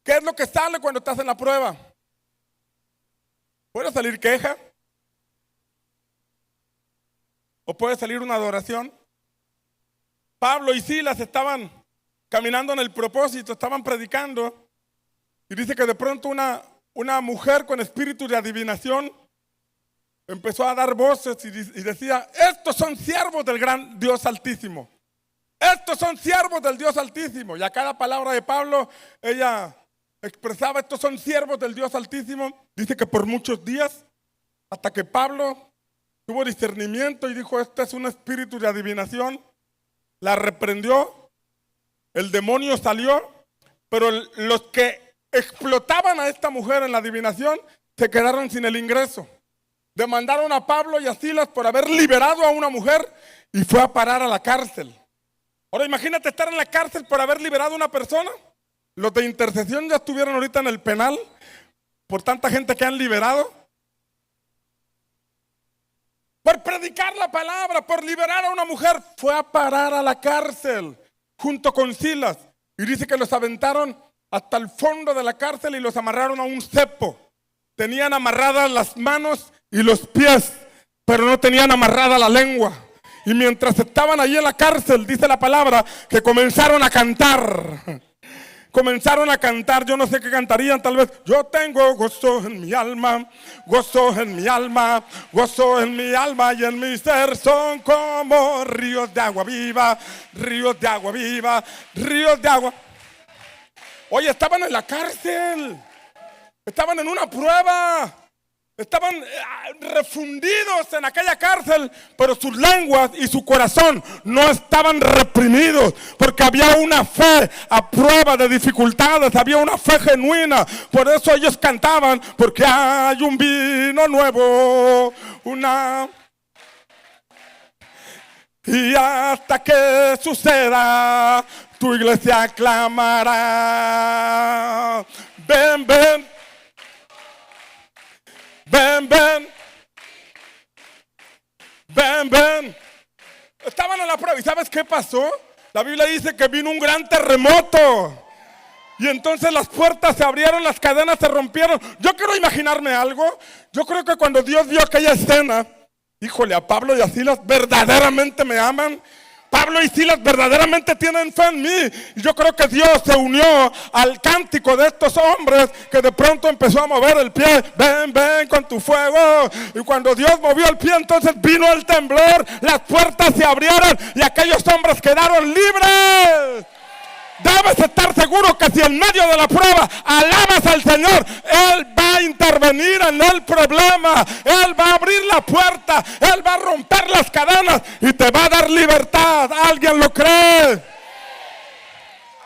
¿Qué es lo que sale cuando estás en la prueba? Puede salir queja, o puede salir una adoración. Pablo y Silas estaban caminando en el propósito, estaban predicando, y dice que de pronto una mujer con espíritu de adivinación empezó a dar voces y decía: estos son siervos del gran Dios Altísimo. Estos son siervos del Dios Altísimo. Y a cada palabra de Pablo, ella expresaba: estos son siervos del Dios Altísimo. Dice que por muchos días, hasta que Pablo tuvo discernimiento y dijo: este es un espíritu de adivinación. La reprendió, el demonio salió, pero los que explotaban a esta mujer en la adivinación se quedaron sin el ingreso. Demandaron a Pablo y a Silas por haber liberado a una mujer y fue a parar a la cárcel. Ahora imagínate estar en la cárcel por haber liberado a una persona. Los de intercesión ya estuvieron ahorita en el penal por tanta gente que han liberado. Por predicar la palabra, por liberar a una mujer, fue a parar a la cárcel junto con Silas. Y dice que los aventaron hasta el fondo de la cárcel y los amarraron a un cepo. Tenían amarradas las manos y los pies, pero no tenían amarrada la lengua. Y mientras estaban allí en la cárcel, dice la palabra, que comenzaron a cantar. Comenzaron a cantar, yo no sé qué cantarían, tal vez: yo tengo gozo en mi alma, gozo en mi alma, gozo en mi alma y en mi ser, son como ríos de agua viva, ríos de agua viva, ríos de agua. Oye, estaban en la cárcel, estaban en una prueba, estaban refundidos en aquella cárcel, pero sus lenguas y su corazón no estaban reprimidos, porque había una fe a prueba de dificultades, había una fe genuina. Por eso ellos cantaban: porque hay un vino nuevo, y hasta que suceda, tu iglesia clamará: ven, ven. Ven, ven, ven, ven. Estaban en la prueba. ¿Y sabes qué pasó? La Biblia dice que vino un gran terremoto. Y entonces las puertas se abrieron, las cadenas se rompieron. Yo quiero imaginarme algo. Yo creo que cuando Dios vio aquella escena, híjole, a Pablo y a Silas verdaderamente me aman. Pablo y Silas verdaderamente tienen fe en mí. Y yo creo que Dios se unió al cántico de estos hombres, que de pronto empezó a mover el pie. Ven, ven con tu fuego. Y cuando Dios movió el pie, entonces vino el temblor, las puertas se abrieron y aquellos hombres quedaron libres. Debes estar seguro que si en medio de la prueba alabas al Señor, Él va a intervenir en el problema. Él va a abrir la puerta, Él va a romper las cadenas y te va a dar libertad. ¿Alguien lo cree?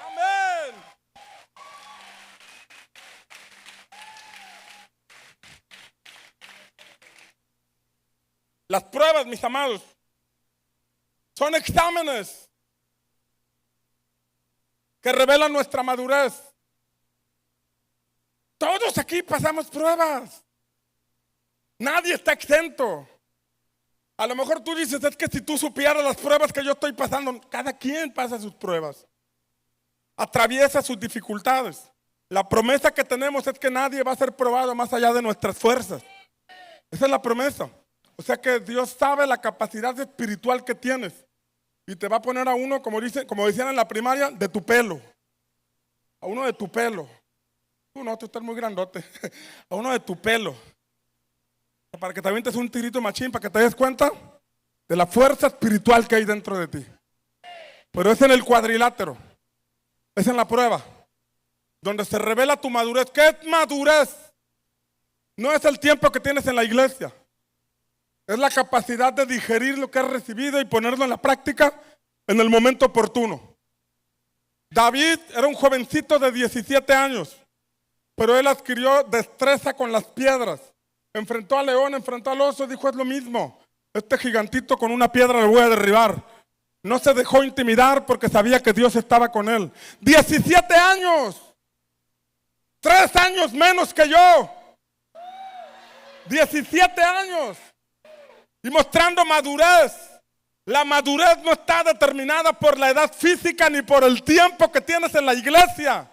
Amén. Las pruebas, mis amados, son exámenes que revelan nuestra madurez. Todos aquí pasamos pruebas. Nadie está exento. A lo mejor tú dices: es que si tú supieras las pruebas que yo estoy pasando. Cada quien pasa sus pruebas, atraviesa sus dificultades. La promesa que tenemos es que nadie va a ser probado más allá de nuestras fuerzas. Esa es la promesa. O sea que Dios sabe la capacidad espiritual que tienes. Y te va a poner a uno, como decían en la primaria, de tu pelo. A uno de tu pelo. Tú no, tú estás muy grandote. A uno de tu pelo. Para que te avientes un tirito machín, para que te des cuenta de la fuerza espiritual que hay dentro de ti. Pero es en el cuadrilátero. Es en la prueba. Donde se revela tu madurez. ¿Qué es madurez? No es el tiempo que tienes en la iglesia. Es la capacidad de digerir lo que has recibido y ponerlo en la práctica en el momento oportuno. David era un jovencito de 17 años, pero él adquirió destreza con las piedras. Enfrentó al león, enfrentó al oso, dijo: es lo mismo. Este gigantito con una piedra lo voy a derribar. No se dejó intimidar porque sabía que Dios estaba con él. 17 años. 3 años menos que yo. 17 años. Y mostrando madurez. La madurez no está determinada por la edad física ni por el tiempo que tienes en la iglesia.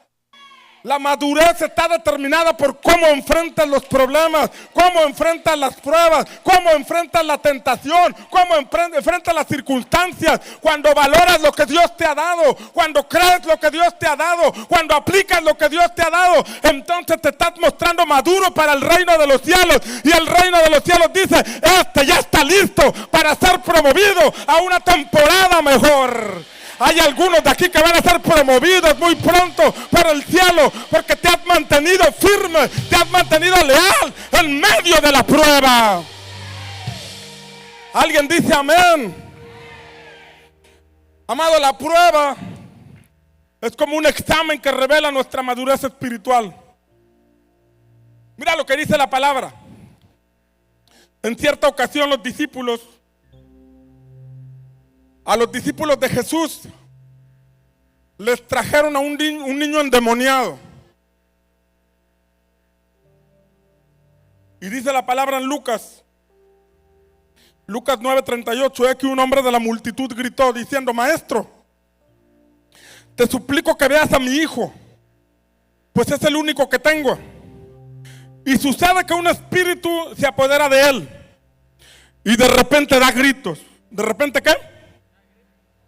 La madurez está determinada por cómo enfrentas los problemas, cómo enfrentas las pruebas, cómo enfrentas la tentación, cómo enfrentas las circunstancias. Cuando valoras lo que Dios te ha dado, cuando crees lo que Dios te ha dado, cuando aplicas lo que Dios te ha dado, entonces te estás mostrando maduro para el reino de los cielos. Y el reino de los cielos dice: este ya está listo para ser promovido a una temporada mejor. Hay algunos de aquí que van a ser promovidos muy pronto para el cielo, porque te has mantenido firme, te has mantenido leal en medio de la prueba. Alguien dice amén. Amado, la prueba es como un examen que revela nuestra madurez espiritual. Mira lo que dice la palabra. En cierta ocasión a los discípulos de Jesús les trajeron a un niño endemoniado. Y dice la palabra en Lucas 9:38, es que un hombre de la multitud gritó diciendo: Maestro, te suplico que veas a mi hijo, pues es el único que tengo. Y sucede que un espíritu se apodera de él y de repente da gritos. ¿De repente qué?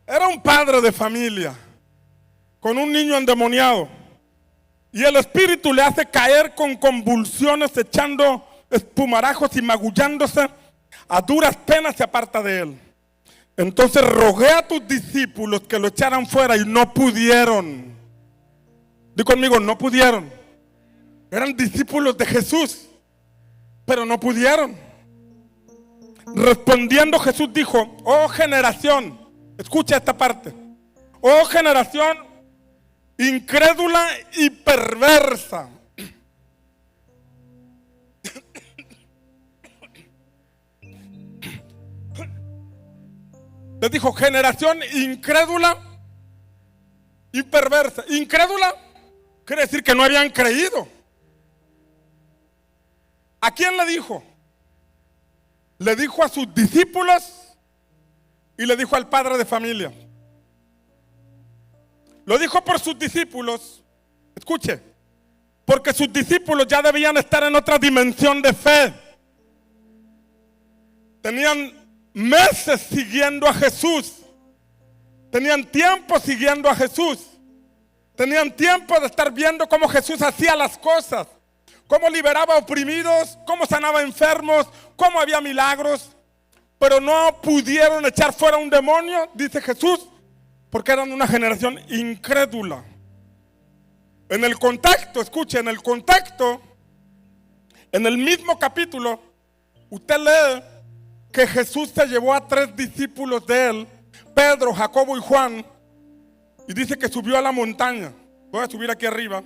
Era un padre de familia con un niño endemoniado, y el espíritu le hace caer con convulsiones, echando espumarajos y magullándose. A duras penas se aparta de él. Entonces rogué a tus discípulos que lo echaran fuera y no pudieron. Di conmigo: no pudieron. Eran discípulos de Jesús, pero no pudieron. Respondiendo Jesús dijo: oh generación, escucha esta parte. Oh generación incrédula y perversa. Les dijo: generación incrédula y perversa. Incrédula quiere decir que no habían creído. ¿A quién le dijo? Le dijo a sus discípulos y le dijo al padre de familia. Lo dijo por sus discípulos, escuche, porque sus discípulos ya debían estar en otra dimensión de fe. Tenían meses siguiendo a Jesús, tenían tiempo siguiendo a Jesús, tenían tiempo de estar viendo cómo Jesús hacía las cosas, cómo liberaba oprimidos, cómo sanaba enfermos, cómo había milagros, pero no pudieron echar fuera un demonio, dice Jesús, porque eran una generación incrédula. En el contexto, escuche, en el contexto, en el mismo capítulo, usted lee que Jesús se llevó a 3 discípulos de él, Pedro, Jacobo y Juan, y dice que subió a la montaña. Voy a subir aquí arriba.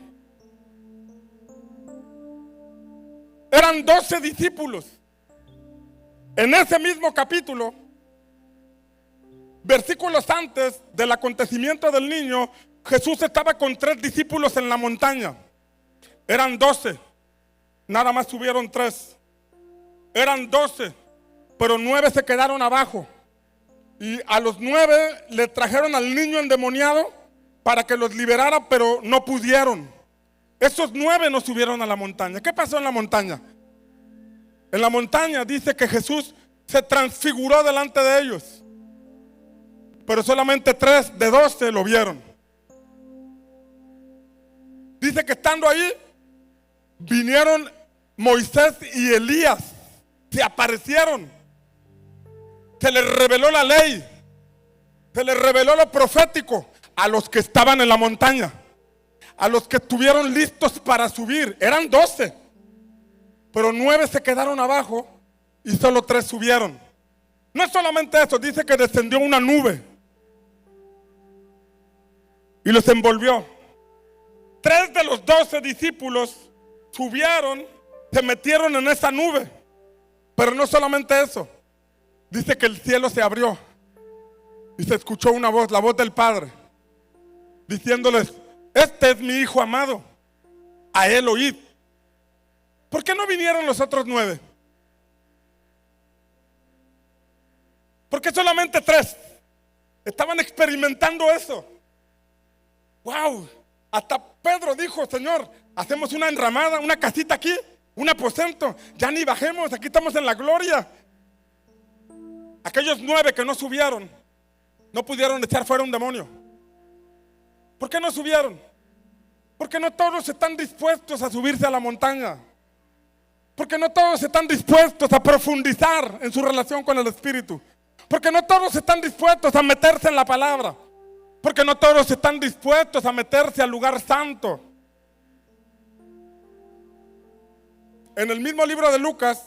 Eran 12 discípulos. En ese mismo capítulo, versículos antes del acontecimiento del niño, Jesús estaba con 3 discípulos en la montaña. Eran 12, nada más subieron 3. Eran 12, pero 9 se quedaron abajo. Y a los 9 le trajeron al niño endemoniado para que los liberara, pero no pudieron. Esos 9 no subieron a la montaña. ¿Qué pasó en la montaña? En la montaña dice que Jesús se transfiguró delante de ellos, pero solamente 3 de 12 lo vieron. Dice que estando ahí, vinieron Moisés y Elías, se aparecieron. Se les reveló la ley, se les reveló lo profético a los que estaban en la montaña, a los que estuvieron listos para subir. Eran 12, pero 9 se quedaron abajo y solo 3 subieron. No es solamente eso, dice que descendió una nube y los envolvió. 3 de los 12 discípulos subieron, se metieron en esa nube. Pero no solamente eso, dice que el cielo se abrió y se escuchó una voz, la voz del Padre, diciéndoles: este es mi Hijo amado, a él oíd. ¿Por qué no vinieron los otros 9? ¿Por qué solamente 3? Estaban experimentando eso. ¡Wow! Hasta Pedro dijo: Señor, hacemos una enramada, una casita aquí, un aposento, ya ni bajemos, aquí estamos en la gloria. Aquellos 9 que no subieron, no pudieron echar fuera un demonio. ¿Por qué no subieron? Porque no todos están dispuestos a subirse a la montaña. Porque no todos están dispuestos a profundizar en su relación con el Espíritu. Porque no todos están dispuestos a meterse en la palabra. Porque no todos están dispuestos a meterse al lugar santo. En el mismo libro de Lucas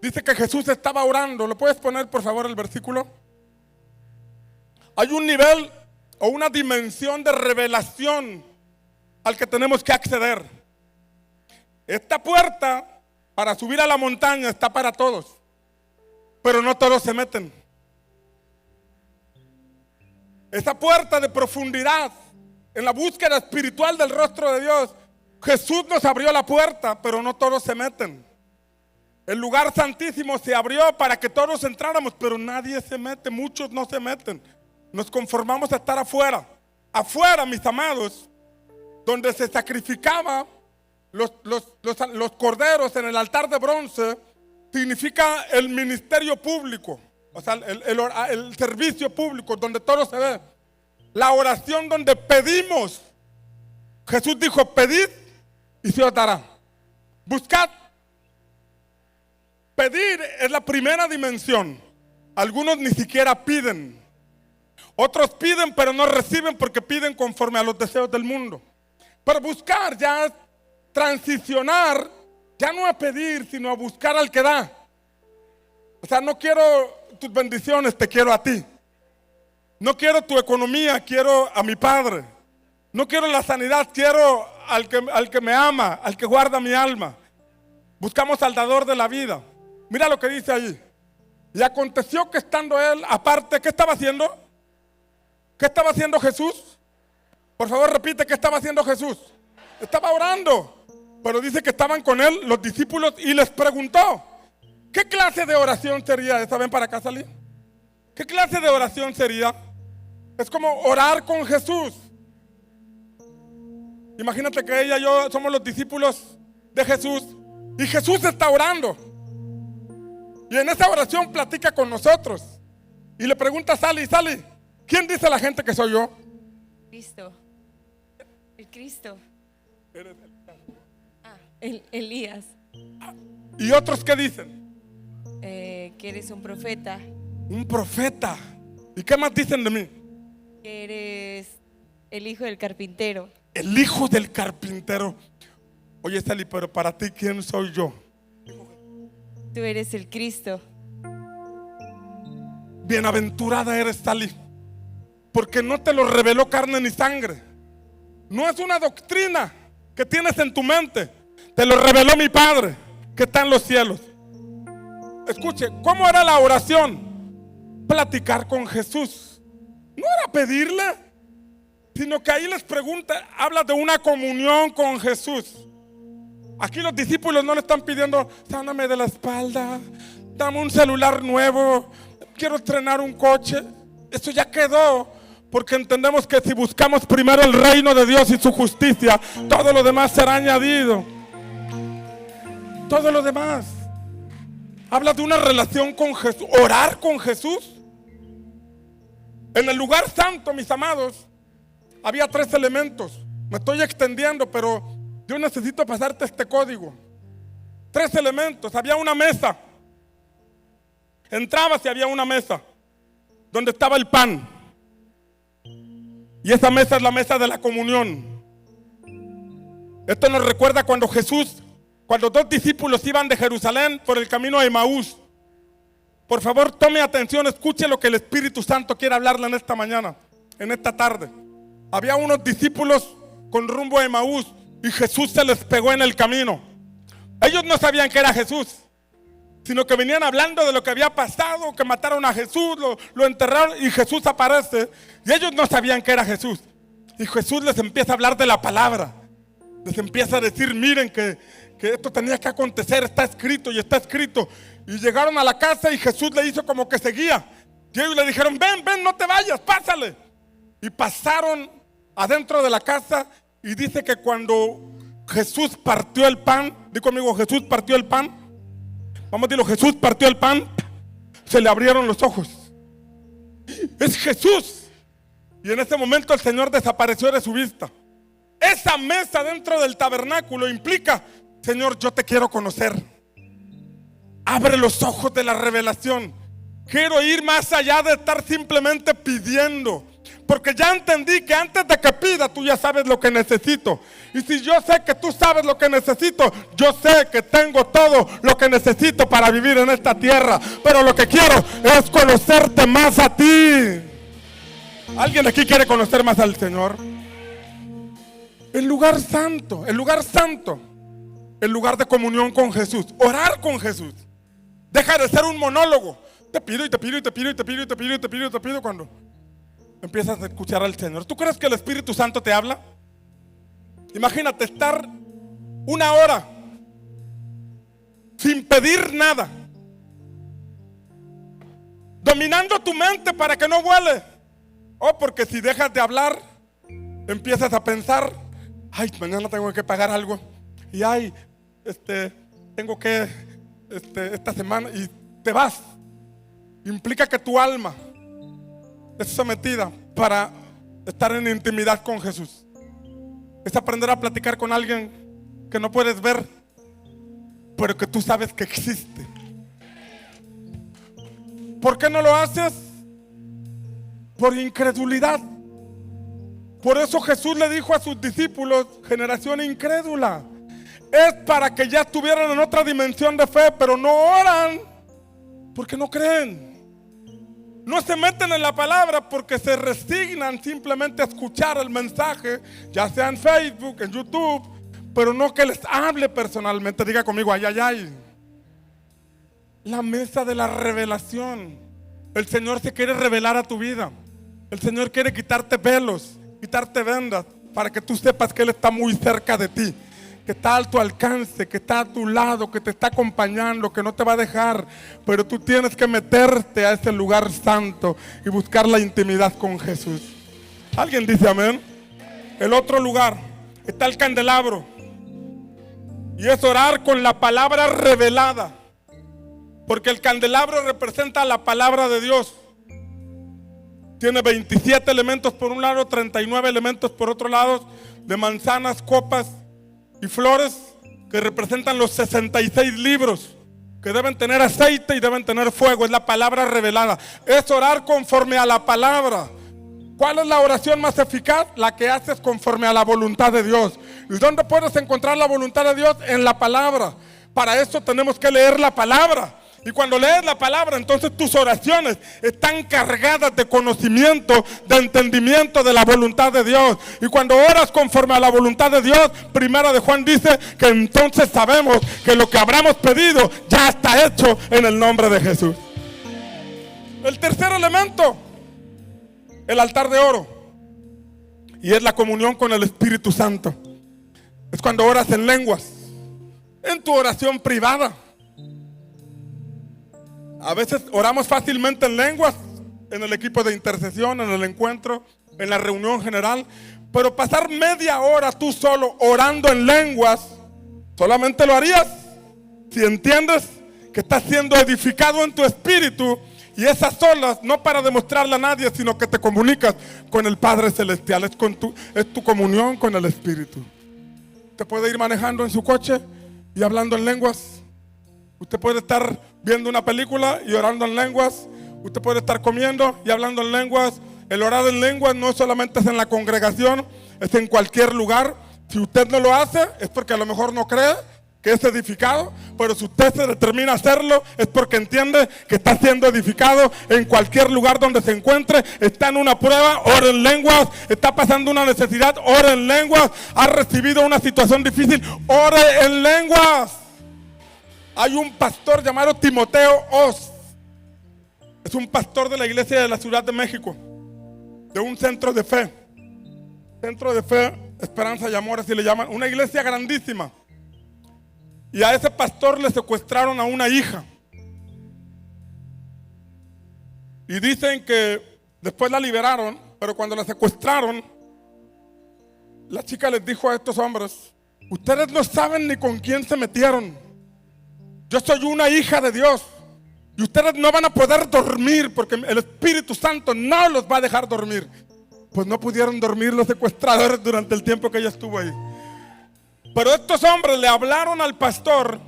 dice que Jesús estaba orando. ¿Lo puedes poner por favor el versículo? Hay un nivel o una dimensión de revelación al que tenemos que acceder. Esta puerta para subir a la montaña está para todos, pero no todos se meten. Esa puerta de profundidad en la búsqueda espiritual del rostro de Dios, Jesús nos abrió la puerta, pero no todos se meten. El lugar santísimo se abrió para que todos entráramos, pero nadie se mete, muchos no se meten. Nos conformamos a estar afuera. Afuera, mis amados, donde se sacrificaba los corderos en el altar de bronce, significa el ministerio público. O sea, el servicio público donde todo se ve. La oración donde pedimos. Jesús dijo: pedid y se os dará. Buscad. Pedir es la primera dimensión. Algunos ni siquiera piden. Otros piden pero no reciben porque piden conforme a los deseos del mundo. Pero buscar ya es transicionar, ya no a pedir, sino a buscar al que da. O sea, no quiero tus bendiciones, te quiero a ti. No quiero tu economía, quiero a mi Padre. No quiero la sanidad, quiero al que me ama, al que guarda mi alma. Buscamos al dador de la vida. Mira lo que dice allí. Y aconteció que estando él aparte, ¿qué estaba haciendo? ¿Qué estaba haciendo Jesús? Por favor repite, ¿qué estaba haciendo Jesús? Estaba orando. Pero dice que estaban con él los discípulos y les preguntó: ¿qué clase de oración sería esa? Ven para acá, salí. ¿Qué clase de oración sería? Es como orar con Jesús. Imagínate que ella y yo somos los discípulos de Jesús y Jesús está orando. Y en esa oración platica con nosotros. Y le pregunta a Sally: Sally, ¿quién dice la gente que soy yo? Cristo. El Cristo. Eres El Elías. ¿Y otros qué dicen? Que eres un profeta. Un profeta. ¿Y qué más dicen de mí? Que eres el hijo del carpintero. El hijo del carpintero. Oye, Sally, pero para ti, ¿quién soy yo? Tú eres el Cristo. Bienaventurada eres, Sally, porque no te lo reveló carne ni sangre. No es una doctrina que tienes en tu mente. Te lo reveló mi Padre que está en los cielos. Escuche, ¿cómo era la oración? Platicar con Jesús. No era pedirle, sino que ahí les pregunta, habla de una comunión con Jesús. Aquí los discípulos no le están pidiendo: sáname de la espalda, dame un celular nuevo, quiero estrenar un coche. Eso ya quedó, porque entendemos que si buscamos primero el reino de Dios y su justicia, todo lo demás será añadido. Todo lo demás. Habla de una relación con Jesús, orar con Jesús. En el lugar santo, mis amados, había 3 elementos. Me estoy extendiendo, pero yo necesito pasarte este código. 3 elementos. Había una mesa. Entrabas y había una mesa donde estaba el pan. Y esa mesa es la mesa de la comunión. Esto nos recuerda cuando Jesús cuando dos discípulos iban de Jerusalén por el camino a Emaús. Por favor, tome atención, escuche lo que el Espíritu Santo quiere hablarle en esta mañana, en esta tarde. Había unos discípulos con rumbo a Emaús y Jesús se les pegó en el camino. Ellos no sabían que era Jesús, sino que venían hablando de lo que había pasado, que mataron a Jesús, lo enterraron y Jesús aparece. Y ellos no sabían que era Jesús. Y Jesús les empieza a hablar de la palabra. Les empieza a decir, miren que esto tenía que acontecer, está escrito y está escrito. Y llegaron a la casa y Jesús le hizo como que seguía. Y ellos le dijeron, ven, no te vayas, pásale. Y pasaron adentro de la casa y dice que cuando Jesús partió el pan, di conmigo, Jesús partió el pan. Vamos a decirlo, Jesús partió el pan, se le abrieron los ojos. Es Jesús. Y en ese momento el Señor desapareció de su vista. Esa mesa dentro del tabernáculo implica, Señor, yo te quiero conocer. Abre los ojos de la revelación. Quiero ir más allá de estar simplemente pidiendo. Porque ya entendí que antes de que pida, tú ya sabes lo que necesito. Y si yo sé que tú sabes lo que necesito, yo sé que tengo todo lo que necesito para vivir en esta tierra. Pero lo que quiero es conocerte más a ti. ¿Alguien aquí quiere conocer más al Señor? El lugar santo, el lugar santo, el lugar de comunión con Jesús, orar con Jesús. Deja de ser un monólogo. Te pido y te pido y te pido y te pido y te pido y te pido y te pido cuando empiezas a escuchar al Señor. ¿Tú crees que el Espíritu Santo te habla? Imagínate estar una hora sin pedir nada, dominando tu mente para que no vuele. Porque si dejas de hablar, empiezas a pensar, ay, mañana tengo que pagar algo. Y ay, tengo que, esta semana, y te vas. Implica que tu alma es sometida para estar en intimidad con Jesús. Es aprender a platicar con alguien que no puedes ver, pero que tú sabes que existe. ¿Por qué no lo haces? Por incredulidad. Por eso Jesús le dijo a sus discípulos, generación incrédula, es para que ya estuvieran en otra dimensión de fe, pero no oran porque no creen. No se meten en la palabra porque se resignan simplemente a escuchar el mensaje, ya sea en Facebook, en YouTube, pero no que les hable personalmente. Diga conmigo, ay, ay, ay. La mesa de la revelación. El Señor se quiere revelar a tu vida. El Señor quiere quitarte velos, quitarte vendas, para que tú sepas que Él está muy cerca de ti, que está a tu alcance, que está a tu lado, que te está acompañando, que no te va a dejar. Pero tú tienes que meterte a ese lugar santo y buscar la intimidad con Jesús. ¿Alguien dice amén? El otro lugar está el candelabro, y es orar con la palabra revelada, porque el candelabro representa la palabra de Dios. Tiene 27 elementos por un lado, 39 elementos por otro lado, de manzanas, copas y flores, que representan los 66 libros, que deben tener aceite y deben tener fuego. Es la palabra revelada. Es orar conforme a la palabra. ¿Cuál es la oración más eficaz? La que haces conforme a la voluntad de Dios. ¿Y dónde puedes encontrar la voluntad de Dios? En la palabra. Para eso tenemos que leer la palabra. Y cuando lees la palabra, entonces tus oraciones están cargadas de conocimiento, de entendimiento de la voluntad de Dios. Y cuando oras conforme a la voluntad de Dios, Primera de Juan dice que entonces sabemos que lo que habremos pedido ya está hecho en el nombre de Jesús. El tercer elemento, el altar de oro, y es la comunión con el Espíritu Santo. Es cuando oras en lenguas, en tu oración privada. A veces oramos fácilmente en lenguas, en el equipo de intercesión, en el encuentro, en la reunión general. Pero pasar media hora tú solo orando en lenguas, solamente lo harías si entiendes que estás siendo edificado en tu espíritu. Y esas solas, no para demostrarle a nadie, sino que te comunicas con el Padre Celestial. Es tu comunión con el Espíritu. Usted puede ir manejando en su coche y hablando en lenguas. Usted puede estar viendo una película y orando en lenguas. Usted puede estar comiendo y hablando en lenguas. El orar en lenguas no solamente es en la congregación, es en cualquier lugar. Si usted no lo hace, es porque a lo mejor no cree que es edificado, pero si usted se determina a hacerlo, es porque entiende que está siendo edificado en cualquier lugar donde se encuentre. Está en una prueba, ora en lenguas. Está pasando una necesidad, ora en lenguas. Ha recibido una situación difícil, ore en lenguas. Hay un pastor llamado Timoteo Oz. Es un pastor de la iglesia de la Ciudad de México, de un centro de fe. Centro de fe, esperanza y amor, así le llaman. Una iglesia grandísima. Y a ese pastor le secuestraron a una hija. Y dicen que después la liberaron, pero cuando la secuestraron, la chica les dijo a estos hombres: ustedes no saben ni con quién se metieron. Yo soy una hija de Dios. Y ustedes no van a poder dormir porque el Espíritu Santo no los va a dejar dormir. Pues no pudieron dormir los secuestradores durante el tiempo que ella estuvo ahí. Pero estos hombres le hablaron al pastor.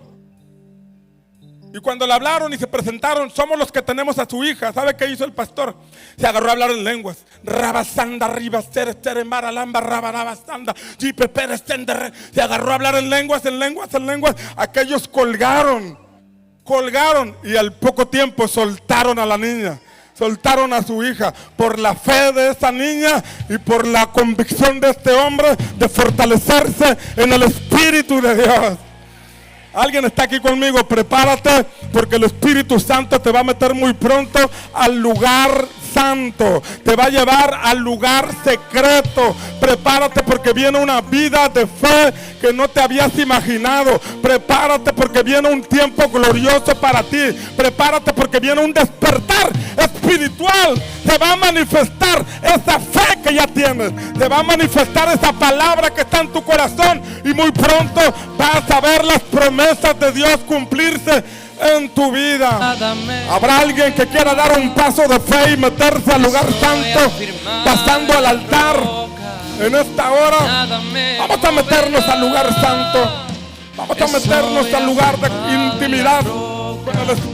Y cuando le hablaron y se presentaron: somos los que tenemos a su hija. ¿Sabe qué hizo el pastor? Se agarró a hablar en lenguas. Rabasanda, ribastere, estere, lamba, rabarabasanda, jipepere, estendere. Se agarró a hablar en lenguas, en lenguas, en lenguas. Aquellos colgaron y al poco tiempo soltaron a la niña. Soltaron a su hija por la fe de esa niña y por la convicción de este hombre de fortalecerse en el Espíritu de Dios. Alguien está aquí conmigo. Prepárate, porque el Espíritu Santo te va a meter muy pronto al lugar santo. Te va a llevar al lugar secreto. Prepárate, porque viene una vida de fe que no te habías imaginado. Prepárate, porque viene un tiempo glorioso para ti. Prepárate, porque viene un despertar espiritual. Te va a manifestar esa fe que ya tienes. Te va a manifestar esa palabra que está en tu corazón. Y muy pronto vas a ver las promesas de Dios cumplirse en tu vida. Habrá alguien que quiera dar un paso de fe y meterse al lugar santo, pasando al altar en esta hora. Vamos a meternos al lugar santo. Vamos a meternos al lugar de intimidad con el Espíritu.